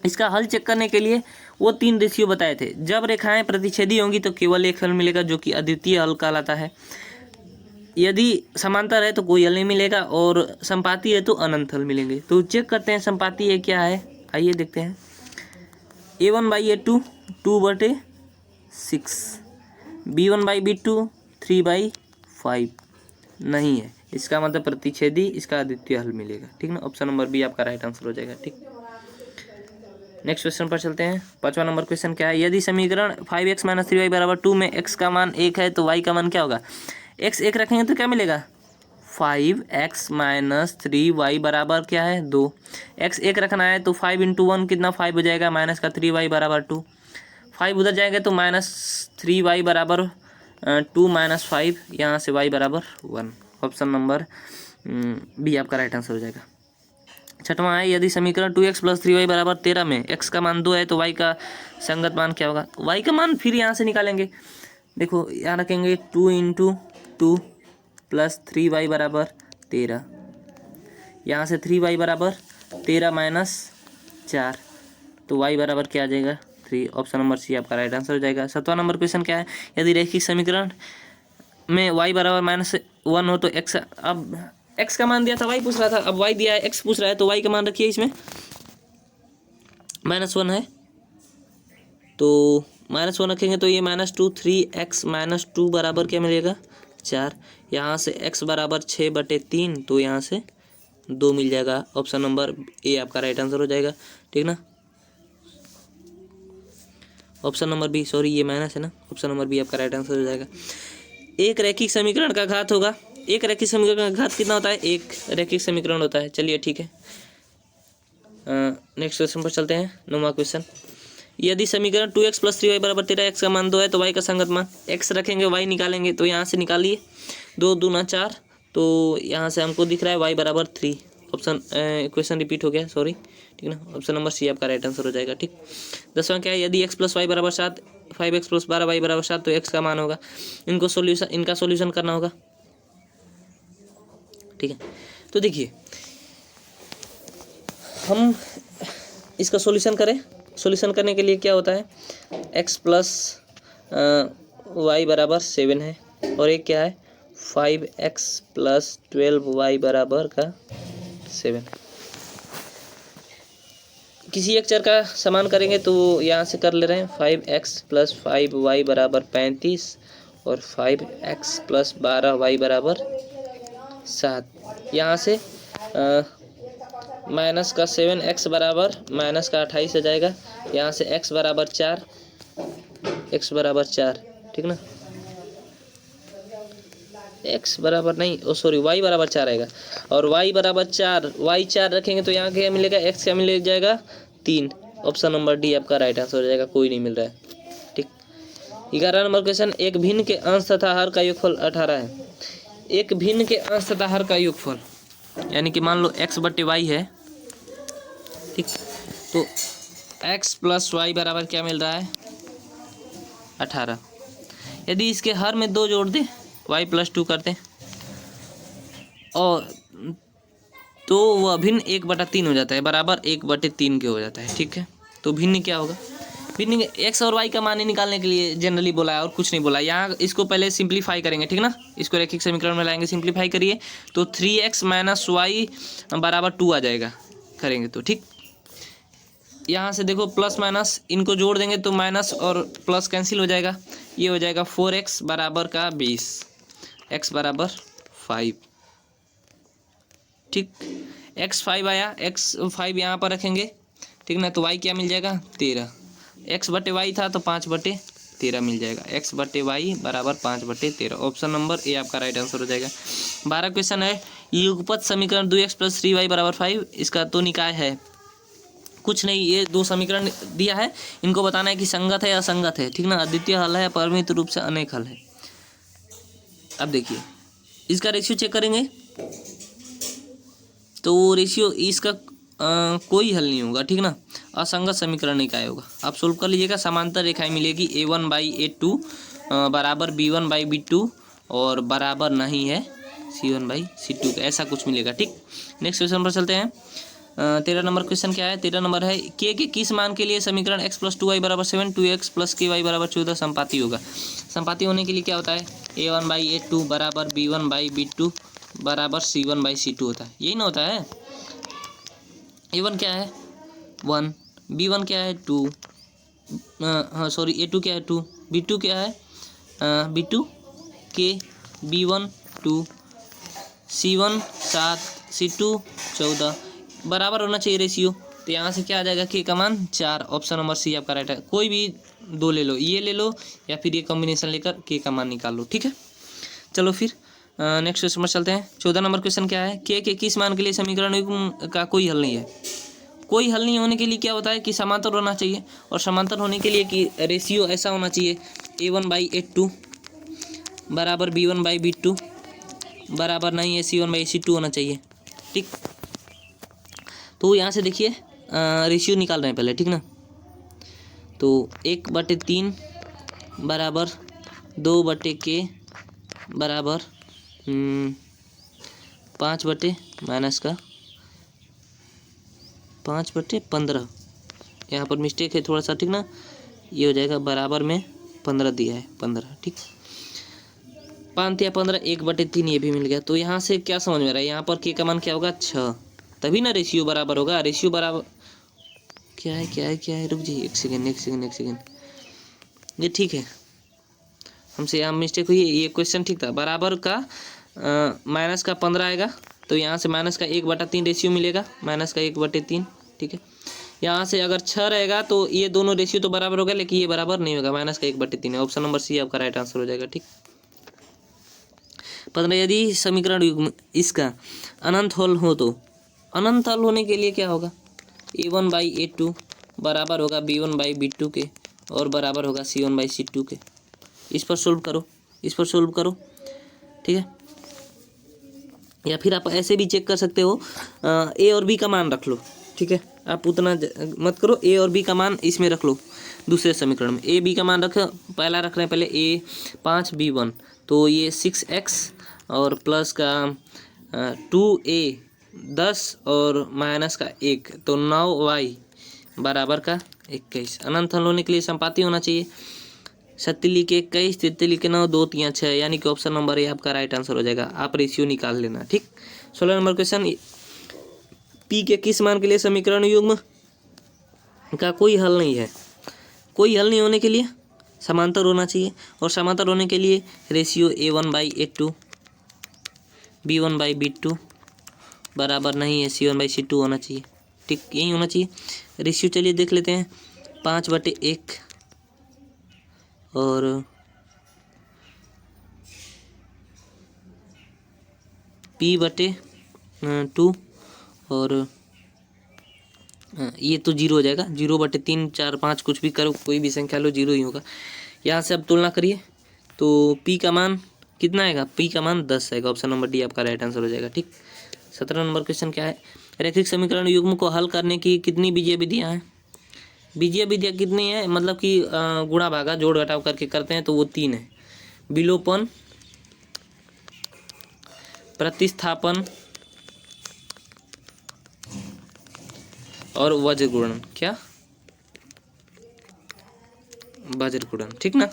इसका हल चेक करने के लिए वो 3 रेशियो बताए थे। जब रेखाएं प्रतिच्छेदी होंगी तो केवल एक हल मिलेगा, जो कि अद्वितीय हल कहलाता है। यदि समांतर है तो कोई हल नहीं मिलेगा, और संपाती है तो अनंत हल मिलेंगे। तो चेक करते हैं संपाती है क्या है, आइए देखते हैं। A1/A2 2/6, B1/B2 3/5 नहीं है, इसका मतलब प्रतिच्छेदी, इसका अद्वितीय हल मिलेगा। ठीक ना, ऑप्शन नंबर बी आपका राइट आंसर हो जाएगा। ठीक, नेक्स्ट क्वेश्चन पर चलते हैं। 5वां नंबर क्वेश्चन क्या है? यदि समीकरण 5x - 3y = 2 में x का मान 1 है, तो y का मान क्या होगा? x 1 रखेंगे तो क्या मिलेगा? 5x - 3y बराबर क्या है? 2। x 1 रखना है तो 5 × 1 कितना? 5 हो जाएगा, माइनस का 3y बराबर 2। 5 उधर जाएंगे तो -3y बराबर 2 - 5, यहाँ से y बराबर 1। ऑप्शन नंबर बी आपका राइट आंसर हो जाएगा। छठवां है, यदि समीकरण 2x + 3y = 13 में x का मान 2 है तो y का संगत मान क्या होगा। y का मान फिर यहाँ से निकालेंगे। देखो यहाँ रखेंगे 2 × 2 + 3y = 13। यहाँ से 3y = 13 - 4 तो y बराबर क्या आ जाएगा 3। ऑप्शन नंबर सी आपका राइट आंसर हो जाएगा। 7वां नंबर क्वेश्चन क्या है, यदि रैखिक समीकरण में y = -1 हो तो x, अब x का मान दिया था y पूछ रहा था, अब y दिया है x पूछ रहा है तो y का मान रखिए। इसमें -1 है तो -1 रखेंगे तो ये -2 3x - 2 बराबर क्या मिलेगा 4। यहाँ से x बराबर 6/3 तो यहाँ से 2 मिल जाएगा। ऑप्शन नंबर ए आपका राइट आंसर हो जाएगा, ठीक ना। ऑप्शन नंबर बी, सॉरी ये माइनस है ना, ऑप्शन नंबर बी आपका राइट आंसर हो जाएगा। एक रैखिक समीकरण का घात होगा, एक रैखिक समीकरण का घात कितना होता है, एक रैखिक समीकरण होता है। चलिए ठीक है, नेक्स्ट क्वेश्चन पर चलते हैं। 9वां क्वेश्चन, यदि समीकरण 2x + 3y = 13, x का मान 2 है तो y का संगत मान, x रखेंगे y निकालेंगे तो यहाँ से निकालिए 2 दूना 4 तो यहाँ से हमको दिख रहा है y = 3। ऑप्शन क्वेश्चन रिपीट हो गया, सॉरी, ठीक ना। ऑप्शन नंबर सी आपका राइट आंसर हो जाएगा, ठीक। 10वां क्या है, यदि x + y = 7, 5x + 12y = 7 तो x का मान होगा। इनका सोल्यूशन करना होगा, ठीक है। तो देखिए हम इसका सॉल्यूशन करें। सॉल्यूशन करने के लिए क्या होता है, x + y = 7 है और एक क्या है 5x + 12y = 7। किसी एक चर का समान करेंगे तो यहाँ से कर ले रहे हैं 5x + 5y = 35 और 5x + 12y = 7। यहाँ से माइनस का 7x बराबर माइनस का 28 आ जाएगा। यहाँ से x = 4, x = 4, ठीक ना। x बराबर नहीं, सॉरी y = 4 आएगा और y = 4, y 4 रखेंगे तो यहाँ क्या मिलेगा, x क्या मिल जाएगा 3। ऑप्शन नंबर डी आपका राइट आंसर हो जाएगा, कोई नहीं मिल रहा है, ठीक। 11वां नंबर क्वेश्चन, एक भिन्न के अंश तथा हर का योगफल 18 है। एक भिन्न के अंश तथा हर का योगफल यानी कि मान लो x/y है, ठीक, तो x + y बराबर क्या मिल रहा है 18। यदि इसके हर में 2 जोड़ दें y + 2 करते हैं और तो वह भिन्न 1/3 हो जाता है, बराबर 1/3 के हो जाता है, ठीक है। तो भिन्न क्या होगा, भिन्न x और y का मान निकालने के लिए जनरली बोला है और कुछ नहीं बोला। यहाँ इसको पहले सिंप्लीफाई करेंगे, ठीक ना। इसको रैखिक समीकरण में लाएंगे, सिंप्लीफाई करिए तो 3x - y = 2 आ जाएगा, करेंगे तो, ठीक। यहाँ से देखो प्लस माइनस इनको जोड़ देंगे तो माइनस और प्लस कैंसिल हो जाएगा, ये हो जाएगा 4x = 20, x = 5, ठीक। x 5 आया, x 5 यहाँ पर रखेंगे, ठीक ना, तो y क्या मिल जाएगा 13। x/y था तो 5/13 मिल जाएगा, x/y = 5/13। ऑप्शन नंबर ए आपका राइट आंसर हो जाएगा। 12 क्वेश्चन है, युगपत समीकरण 2x + 3y = 5, इसका तो निकाय है कुछ नहीं, ये 2 समीकरण दिया है, इनको बताना है कि संगत है या असंगत है, ठीक ना। अद्वितीय हल है या परिमित रूप से अनेक हल है। अब देखिए इसका रेशियो चेक करेंगे तो रेशियो इसका कोई हल नहीं होगा, ठीक ना। असंगत समीकरण निकाय होगा। आप सोल्व कर लीजिएगा, समांतर रेखाएं मिलेगी a1/a2 बराबर b1/b2 और बराबर नहीं है c1/c2, ऐसा कुछ मिलेगा, ठीक। नेक्स्ट क्वेश्चन पर चलते हैं। 13 नंबर क्वेश्चन क्या है, 13 नंबर है, के किस मान के लिए समीकरण x + 2y = 7 2x + ky = 14 संपाती होगा। संपाती होने के लिए क्या होता है, a1/a2 बराबर b1/b2 बराबर c1/c2 होता है, यही ना होता है। a1 क्या है 1, b1 क्या है 2, हाँ सॉरी a2 क्या है 2, b2 क्या है b2 k, b1 2, c1 7, c2 14 बराबर होना चाहिए रेशियो। तो यहाँ से क्या आ जाएगा, के का मान 4। ऑप्शन नंबर सी आपका राइट है। कोई भी 2 ले लो, ये ले लो या फिर ये कॉम्बिनेशन लेकर के का मान निकाल लो, ठीक है। चलो फिर नेक्स्ट क्वेश्चन पर चलते हैं। 14 नंबर क्वेश्चन क्या है, के किस मान के लिए समीकरण का कोई हल नहीं है। कोई हल नहीं होने के लिए क्या होता है कि समांतर होना चाहिए, और समांतर होने के लिए कि रेशियो ऐसा होना चाहिए a1/a2 बराबर b1/b2 बराबर नहीं है c1/c2 होना चाहिए, ठीक। तो यहाँ से देखिए रेशियो निकाल रहे हैं पहले, ठीक ना। तो 1/3 बराबर 2/k बराबर 5 माइनस का 5/15। यहाँ पर मिस्टेक है थोड़ा सा, ठीक ना। ये हो जाएगा बराबर में 15 दिया है, 15, ठीक। 5 या 15, 1/3 ये भी मिल गया। तो यहाँ से क्या समझ में आ रहा है, यहाँ पर के का मान क्या होगा, 6, तभी ना रेशियो बराबर होगा। रेशियो बराबर क्या है, रुक जाइए एक सेकेंड। ये ठीक है, हमसे यहाँ मिस्टेक हुई है। ये क्वेश्चन ठीक था। बराबर का माइनस का 15 आएगा, तो यहाँ से माइनस का 1/3 रेशियो मिलेगा, माइनस का 1/3, ठीक है। यहाँ से अगर 6 रहेगा तो ये दोनों रेशियो तो बराबर होगा, लेकिन ये बराबर नहीं होगा, माइनस का 1/3 है। ऑप्शन नंबर सी आपका राइट आंसर हो जाएगा, ठीक। 15, यदि समीकरण युग्म इसका अनंत हल हो तो अनंत हल होने के लिए क्या होगा, a1/a2 बराबर होगा b1/b2 के और बराबर होगा c1/c2 के। इस पर सोल्व करो, ठीक है। या फिर आप ऐसे भी चेक कर सकते हो, ए और बी का मान रख लो, ठीक है। आप उतना मत करो, ए और बी का मान इसमें रख लो दूसरे समीकरण में। ए बी का मान रख, पहला रख रहे हैं पहले a 5 b1, तो ये 6x और प्लस का 2a 10 और माइनस का 1, तो 9y बराबर का 21। अनंत हल होने के लिए संपाती होना चाहिए। 7 लिखे 21, 33 लिखे 9, 2 3 6, यानी कि ऑप्शन नंबर ए आपका राइट आंसर हो जाएगा। आप रेशियो निकाल लेना, ठीक। 16 नंबर क्वेश्चन, पी के किस मान के लिए समीकरण युग्म का कोई हल नहीं है। कोई हल नहीं होने के लिए समांतर होना चाहिए, और समांतर होने के लिए रेशियो a1/a2 b1/b2 बराबर नहीं है c1/c2 होना चाहिए, ठीक। यही होना चाहिए रेशियो। चलिए देख लेते हैं, 5/1 और p/2 और ये तो 0 हो जाएगा। 0/3 4 5 कुछ भी करो, कोई भी संख्या लो, 0 ही होगा। यहाँ से अब तुलना करिए तो p का मान कितना आएगा, p का मान 10 आएगा। ऑप्शन नंबर डी आपका राइट आंसर हो जाएगा, ठीक। 17 नंबर क्वेश्चन क्या है, रैखिक समीकरण युग्म को हल करने की कितनी बीजीय विधियाँ हैं। बीजीय विधियाँ कितनी है, मतलब कि गुणा भागा जोड़ घटाव करके करते हैं, तो वो 3 है। विलोपन, प्रतिस्थापन और वज्र गुणन। क्या, वज्र गुणन, ठीक ना।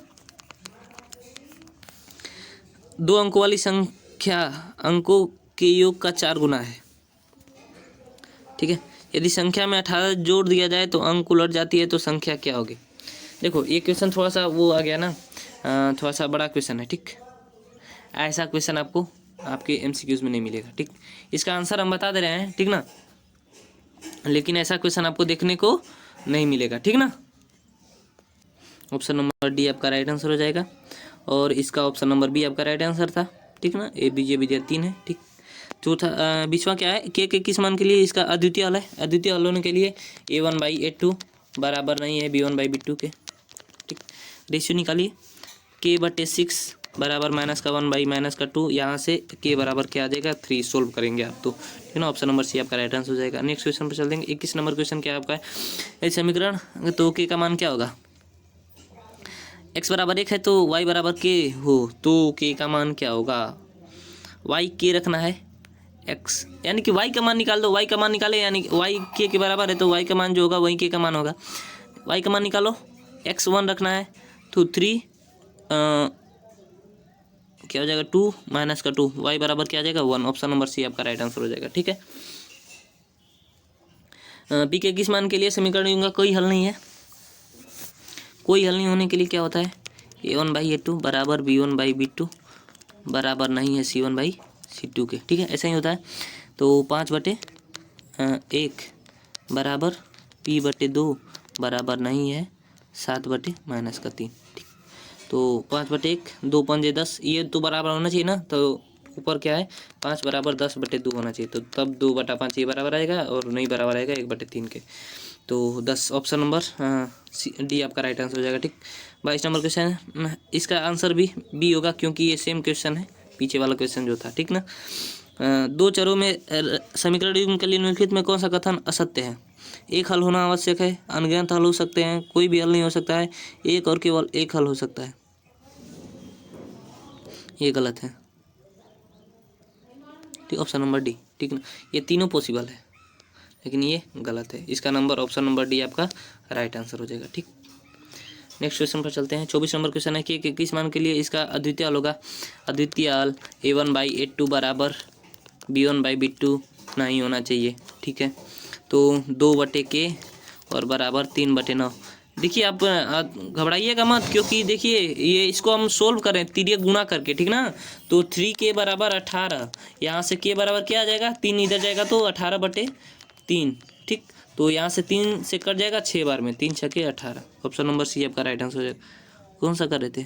2 अंकों वाली संख्या अंकों के योग का 4 गुना है, ठीक है। यदि संख्या में 18 जोड़ दिया जाए तो अंक उलट जाती है, तो संख्या क्या होगी। देखो ये क्वेश्चन थोड़ा सा वो आ गया ना, थोड़ा सा बड़ा क्वेश्चन है, ठीक। ऐसा क्वेश्चन आपको आपके एमसीक्यूज में नहीं मिलेगा, ठीक। इसका आंसर हम बता दे रहे हैं, ठीक ना, लेकिन ऐसा क्वेश्चन आपको देखने को नहीं मिलेगा, ठीक ना। ऑप्शन नंबर डी आपका राइट आंसर हो जाएगा, और इसका ऑप्शन नंबर बी आपका राइट आंसर था, ठीक ना। ए बीजे विधिया 3 है, ठीक। चौथा बीचवा क्या है, के किस मान के लिए इसका अद्वितीय हल है। अद्वितीय हल होने के लिए a1/a2 बराबर नहीं है b1/b2 के, ठीक। रेशियो निकालिए, k/6 बराबर माइनस का 1/-2। यहाँ से k बराबर क्या आ जाएगा, 3। सोल्व करेंगे आप तो, ठीक ना। ऑप्शन नंबर सी आपका राइट आंसर हो जाएगा। नेक्स्ट क्वेश्चन पर चल देंगे। 21 नंबर क्वेश्चन क्या आपका है, समीकरण, तो k का मान क्या होगा। x बराबर 1 है तो y बराबर k हो, तो k का मान क्या होगा। y k रखना है, x यानी कि y का मान निकाल दो। y का मान निकाले, यानी y k के बराबर है, तो y का मान जो होगा वही k का मान होगा। y का मान निकालो, x 1 रखना है, तो 3 क्या हो जाएगा, 2 माइनस का 2, y बराबर क्या आ जाएगा, 1। ऑप्शन नंबर सी आपका राइट आंसर हो जाएगा, ठीक है। पी के किस मान के लिए समीकरण युग्म का कोई हल नहीं है। कोई हल नहीं होने के लिए क्या होता है, a1/a2 बराबर b1/b2 बराबर नहीं है c1/c2 के, ठीक है। ऐसा ही होता है। तो 5/1 बराबर p/2 बराबर नहीं है 7/-3, ठीक। तो 5/1, 2 5 10, ये तो बराबर होना चाहिए ना, तो ऊपर क्या है, 5 बराबर 10/2 होना चाहिए, तो तब 2/5 ये बराबर आएगा, और नहीं बराबर आएगा 1/3 के, तो 10। ऑप्शन नंबर डी आपका राइट आंसर हो जाएगा, ठीक। 22 नंबर क्वेश्चन है, इसका आंसर भी बी होगा, क्योंकि ये सेम क्वेश्चन है पीछे वाला क्वेश्चन जो था, ठीक ना। दो चरों में समीकरण युग्म के लिए निम्नलिखित में कौन सा कथन असत्य है? एक हल होना आवश्यक है, अनगिनत हल हो सकते हैं, कोई भी हल नहीं हो सकता है, एक और केवल एक हल हो सकता है। ये गलत है, ठीक, ऑप्शन नंबर डी, ठीक ना। ये तीनों पॉसिबल है लेकिन ये गलत है। इसका नंबर ऑप्शन नंबर डी आपका राइट आंसर हो जाएगा, ठीक। नेक्स्ट क्वेश्चन पर चलते हैं। 24 नंबर क्वेश्चन है कि किस मान के लिए इसका अद्वितीय हल होगा? अद्वितीय हल a1/a2 बराबर b1/b2 नहीं होना चाहिए, ठीक है। तो 2/k और बराबर 3/9। देखिए आप घबराइएगा मत, क्योंकि देखिए ये इसको हम सोल्व करें तिर्यक गुणा करके, ठीक ना। तो 3k बराबर 18, यहाँ से k बराबर क्या आ जाएगा, 3 इधर जाएगा तो 18/3, ठीक। तो यहाँ से 3 से कट जाएगा 6 बार में, 3 6 18। ऑप्शन नंबर सी आपका राइट आंसर हो जाएगा। कौन सा कर रहे थे,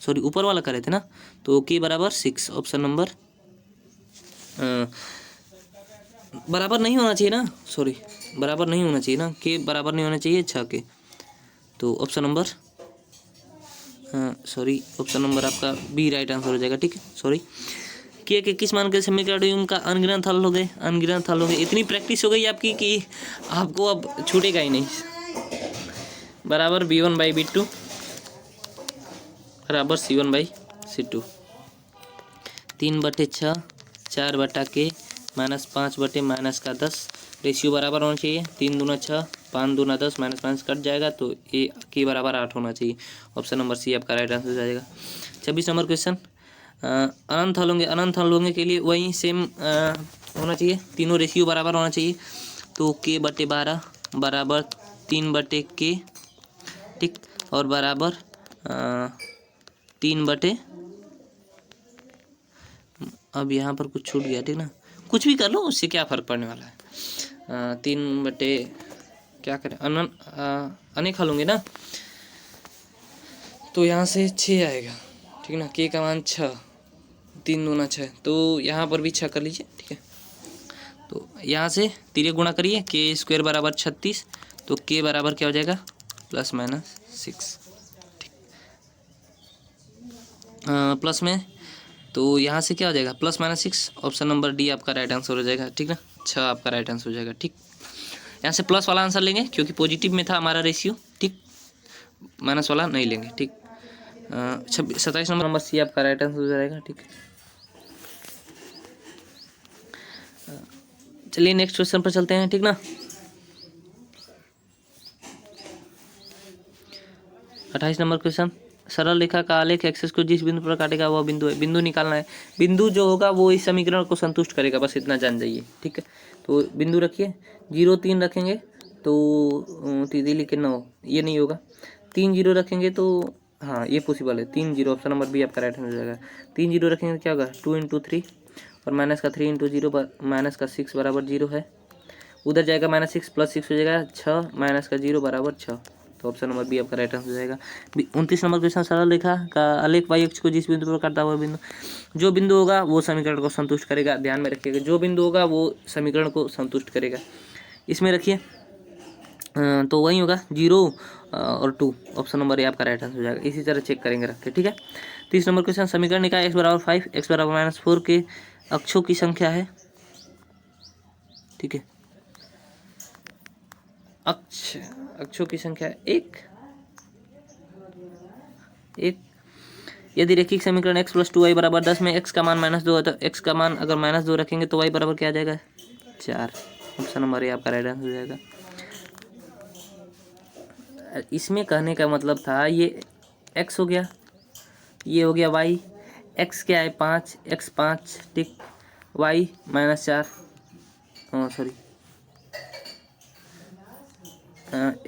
सॉरी ऊपर वाला कर रहे थे ना। तो k बराबर 6, ऑप्शन नंबर बराबर नहीं होना चाहिए ना, सॉरी बराबर नहीं होना चाहिए ना, के बराबर नहीं होना चाहिए 6 के। तो option number sorry option number आपका बी राइट आंसर हो जाएगा, ठीक है। सॉरी के किस मान के समीकरण युग्म का अनगिनत हल हो गए, अनगिनत हल हो गए। इतनी प्रैक्टिस हो गई आपकी कि आपको अब छूटेगा ही नहीं। बराबर b1/b2 बराबर c1/c2, 3/6, 4/k -5/-10 रेशियो बराबर होना चाहिए। 3 दूना 6, 5 दूना 10, -5 कट जाएगा तो ये के बराबर 8 होना चाहिए। ऑप्शन नंबर सी आपका राइट आंसर हो जाएगा। 26 नंबर क्वेश्चन, अनंत हल होंगे, अनंत हल होंगे के लिए वही सेम होना चाहिए, तीनों रेशियो बराबर होना चाहिए। तो k/12 बराबर 3/k, ठीक, और बराबर 3/, अब यहाँ पर कुछ छूट गया, ठीक ना। कुछ भी कर लो, उससे क्या फ़र्क पड़ने वाला है। 3/, क्या करें, अनेक हल होंगे ना, तो यहाँ से 6 आएगा, ठीक ना। k का मान 6, 3 दूना 6, तो यहाँ पर भी 6 कर लीजिए, ठीक है। तो यहाँ से तिर्यक गुणा करिए, k² बराबर 36, तो k बराबर क्या हो जाएगा, +-6, ठीक। प्लस में तो यहाँ से क्या हो जाएगा, +-6, ऑप्शन नंबर डी आपका राइट आंसर हो जाएगा, ठीक ना। 6 आपका राइट आंसर हो जाएगा, ठीक। यहाँ से प्लस वाला आंसर लेंगे क्योंकि पॉजिटिव में था हमारा रेशियो, ठीक, माइनस वाला नहीं लेंगे, ठीक। 27 नंबर सी आपका राइट आंसर हो जाएगा, ठीक। चलिए नेक्स्ट क्वेश्चन पर चलते हैं, ठीक ना। 28 नंबर क्वेश्चन, सरल रेखा का आलेख एक्सिस को जिस बिंदु पर काटेगा वह बिंदु है। बिंदु निकालना है, बिंदु जो होगा वो इस समीकरण को संतुष्ट करेगा, बस इतना जान जाइए, ठीक है। तो बिंदु रखिए, 0 3 रखेंगे तो तीली के 9, ये नहीं होगा। 3 0 रखेंगे तो हाँ ये पॉसिबल है, 3 0, ऑप्शन नंबर बी आपका राइट आंसर हो जाएगा। 3 0 रखेंगे तो क्या होगा, 2 × 3 और -3 × 0 -6 बराबर 0 है। उधर जाएगा -6 + 6 हो जाएगा 6 -0 बराबर 6, तो ऑप्शन नंबर बी आपका राइट आंसर हो जाएगा। 29 नंबर क्वेश्चन, सरल रेखा का आलेख y अक्ष को जिस बिंदु पर काटता हुआ बिंदु, जो बिंदु होगा वो समीकरण को संतुष्ट करेगा। ध्यान में रखिएगा, जो बिंदु होगा वो समीकरण को संतुष्ट करेगा। इसमें रखिए तो वही होगा 0 और 2, ऑप्शन नंबर ए आपका राइट आंसर हो जाएगा। इसी तरह चेक करेंगे रख के, ठीक है। 30 नंबर क्वेश्चन, समीकरण निकाय x बराबर 5 x बराबर -4 के अक्षों की संख्या है, ठीक है। अक्षों की संख्या 1। यदि रेखिक समीकरण x + 2y बराबर 10 में x का मान -2 है तो x का मान अगर -2 रखेंगे तो y बराबर क्या आ जाएगा, 4, ऑप्शन नंबर ए आपका राइट आंसर हो जाएगा। इसमें कहने का मतलब था ये x हो गया, ये हो गया y, x क्या है 5, x 5, ठीक, y -4, सॉरी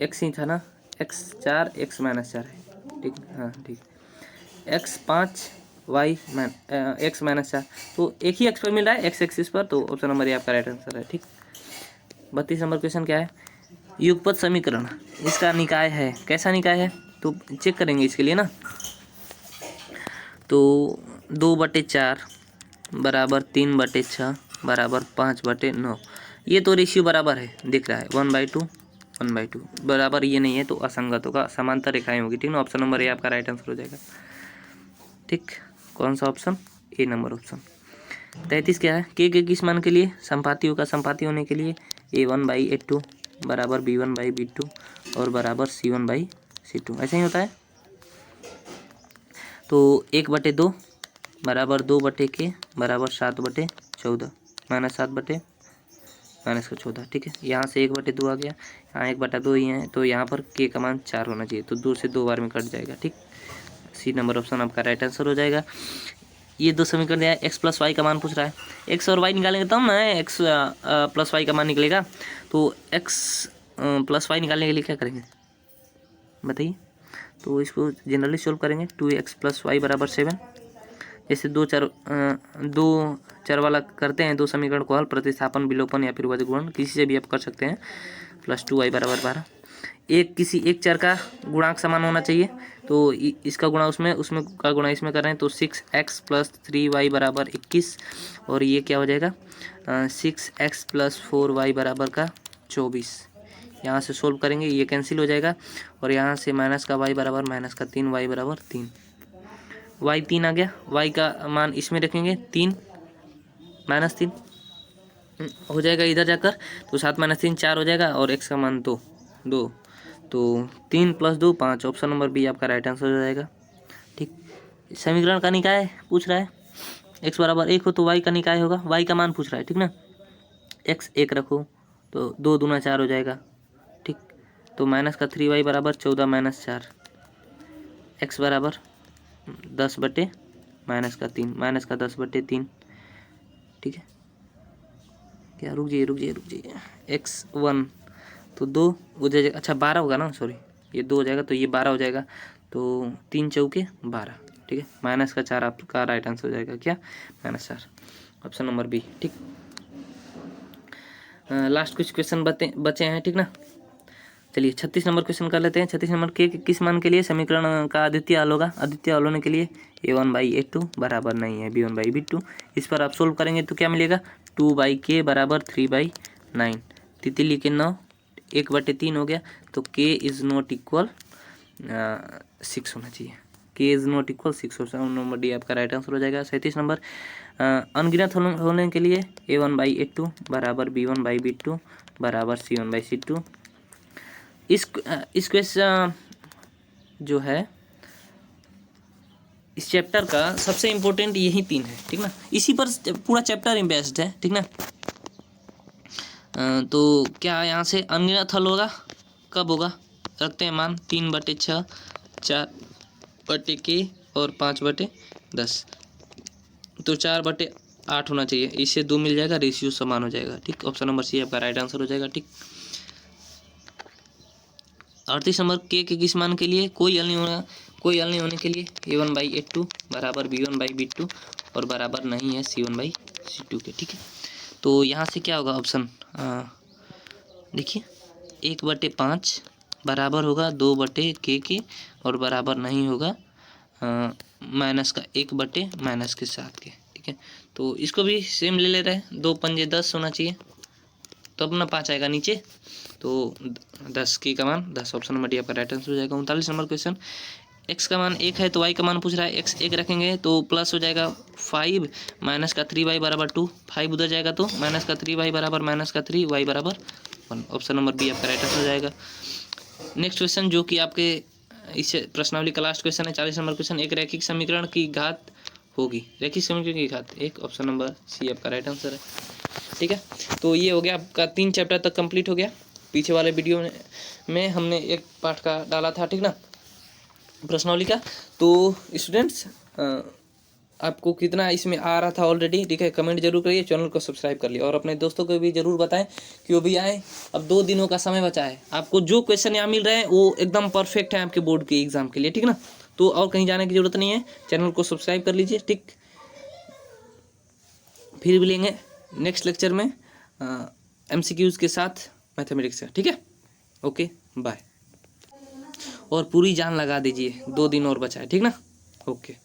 x ही था ना, x 4 x -4 है, ठीक, हाँ ठीक, x 5 y x -4, तो एक ही x पर मिल रहा है, x एक्सिस पर, तो ऑप्शन नंबर ये आपका राइट आंसर है, ठीक। 32 नंबर क्वेश्चन क्या है, युगपत समीकरण, इसका निकाय है, कैसा निकाय है तो चेक करेंगे इसके लिए ना। तो 2/4 बराबर 3/6 बराबर 5/9, ये तो रेशियो बराबर है, दिख रहा है 1/2 1/2 बराबर, ये नहीं है तो असंगत होगा, समांतर रेखाएं होगी, ठीक ना। ऑप्शन नंबर ए आपका राइट आंसर हो जाएगा, ठीक। कौन सा ऑप्शन, ए नंबर ऑप्शन। 33 क्या है, के किस मान के लिए, संपातियों का संपाति होने के लिए A1/A2 बराबर B1/B2 और बराबर C1/C2, ऐसे ही होता है। तो 1/2 बराबर 2/K बराबर 7/14 -7/14, ठीक है। यहाँ से 1/2 आ गया, यहाँ 1/2 ही है, तो यहाँ पर K का मान 4 होना चाहिए, तो 2 से 2 बार में कट जाएगा, ठीक। सी नंबर ऑप्शन आपका राइट आंसर हो जाएगा। ये दो समीकरण दिया है, x प्लस वाई का मान पूछ रहा है, x और y निकालेंगे तब ना x प्लस वाई का मान निकलेगा। तो x प्लस वाई निकालने के लिए क्या करेंगे बताइए। तो इसको जनरली सोल्व करेंगे, 2x प्लस वाई बराबर 7। जैसे दो चर वाला करते हैं, दो समीकरण को हल, प्रतिस्थापन, विलोपन या फिर वर्गगुणन, किसी से भी आप कर सकते हैं। प्लस 2y बराबर 12। किसी एक चर का गुणांक समान होना चाहिए, तो इसका गुणा उसमें का गुणा इसमें कर रहे हैं, तो 6x प्लस 3y बराबर 21 और ये क्या हो जाएगा 6x प्लस 4y बराबर का 24। यहाँ से सोल्व करेंगे, ये कैंसिल हो जाएगा और यहाँ से माइनस का y बराबर माइनस का 3y बराबर 3, y 3 आ गया। y का मान इसमें रखेंगे 3 -3 हो जाएगा इधर जाकर, तो 7 - 3 4 हो जाएगा और x का मान 2, तो 3 + 2 5, ऑप्शन नंबर बी आपका राइट आंसर हो जाएगा, ठीक। समीकरण का निकाय पूछ रहा है, x बराबर 1 हो तो y का निकाय होगा, y का मान पूछ रहा है, ठीक ना। x 1 रखो तो 2 दूना 4 हो जाएगा, ठीक। तो माइनस का 3y बराबर 14 - 4, x बराबर 10 बटे माइनस का 3, माइनस का 10/3, ठीक है। क्या रुक जाइए x1 तो 2 हो जाएगा, अच्छा 12 होगा ना, सॉरी ये 2 हो जाएगा तो ये 12 हो जाएगा, तो 3 चौके 12, ठीक है। माइनस का 4 आपका राइट आंसर हो जाएगा, क्या -4, ऑप्शन नंबर बी, ठीक। लास्ट कुछ क्वेश्चन बचे हैं, ठीक ना। चलिए 36 नंबर क्वेश्चन कर लेते हैं। 36 नंबर के किस मान के लिए समीकरण का अद्वितीय हल होगा, अद्वितीय हल होने के लिए A1/A2 बराबर नहीं है B1/B2। इस पर आप सोल्व करेंगे तो क्या मिलेगा 2/K बराबर 3/9, तितली के 9 1/3 हो गया, तो K इज़ नॉट इक्वल 6 होना चाहिए, K is not equal 6 number D आपका राइट आंसर हो जाएगा। 37 नंबर अनगिनत होने के लिए A1/A2 बराबर B1/B2 बराबर C1/C2। इस क्वेश्चन जो है इस चैप्टर का सबसे इम्पोर्टेंट यही 3 है, ठीक ना, इसी पर पूरा चैप्टर बेस्ड है, ठीक ना। तो क्या यहाँ से अनगिनत हल होगा, कब होगा, रखते हैं मान 3/6, 4/K और 5/10, तो 4/8 होना चाहिए, इससे 2 मिल जाएगा, रेशियो समान हो जाएगा, ठीक। ऑप्शन नंबर सी आपका राइट आंसर हो जाएगा, ठीक। 38 नंबर के किस मान के लिए कोई हल नहीं होने के लिए A1/A2 बराबर B1/B2 और बराबर नहीं है C1/C2 के, ठीक है। तो यहाँ से क्या होगा ऑप्शन, देखिए 1/5 बराबर होगा 2/K के और बराबर नहीं होगा माइनस का 1/-7 के, ठीक है। तो इसको भी सेम ले रहे हैं, 2 पंजे 10 होना चाहिए, तो अपना 5 आएगा नीचे, तो 10 की का मान 10, ऑप्शन नंबर डी आपका राइट आंसर हो जाएगा। 39 नंबर क्वेश्चन, x का मान 1 है तो y का मान पूछ रहा है, x 1 रखेंगे तो प्लस हो जाएगा 5 माइनस का 3y बराबर 2, 5 उधर जाएगा तो माइनस का 3y बराबर माइनस का 3, y बराबर 1, ऑप्शन नंबर बी आपका राइट आंसर हो जाएगा। नेक्स्ट क्वेश्चन जो कि आपके इस प्रश्नावली का लास्ट क्वेश्चन है, 40 नंबर क्वेश्चन, एक रैखिक समीकरण की घात होगी, रैखिक समीकरण की घात 1, ऑप्शन नंबर सी आपका राइट आंसर है, ठीक है। तो ये हो गया आपका 3 चैप्टर तक कंप्लीट हो गया। पीछे वाले वीडियो में हमने एक पार्ट का डाला था, ठीक ना, प्रश्नावली का। तो स्टूडेंट्स आपको कितना इसमें आ रहा था ऑलरेडी, ठीक है, कमेंट जरूर करिए, चैनल को सब्सक्राइब कर लिए और अपने दोस्तों को भी जरूर बताएं कि वो भी आए। अब 2 दिनों का समय बचा है, आपको जो क्वेश्चन यहाँ मिल रहे हैं वो एकदम परफेक्ट है आपके बोर्ड के एग्जाम के लिए, ठीक ना। तो और कहीं जाने की जरूरत नहीं है, चैनल को सब्सक्राइब कर लीजिए, ठीक। फिर मिलेंगे नेक्स्ट लेक्चर में MCQs के साथ मैथमेटिक्स का, ठीक है। ओके बाय, और पूरी जान लगा दीजिए, 2 दिन और बचा है, ठीक ना। ओके।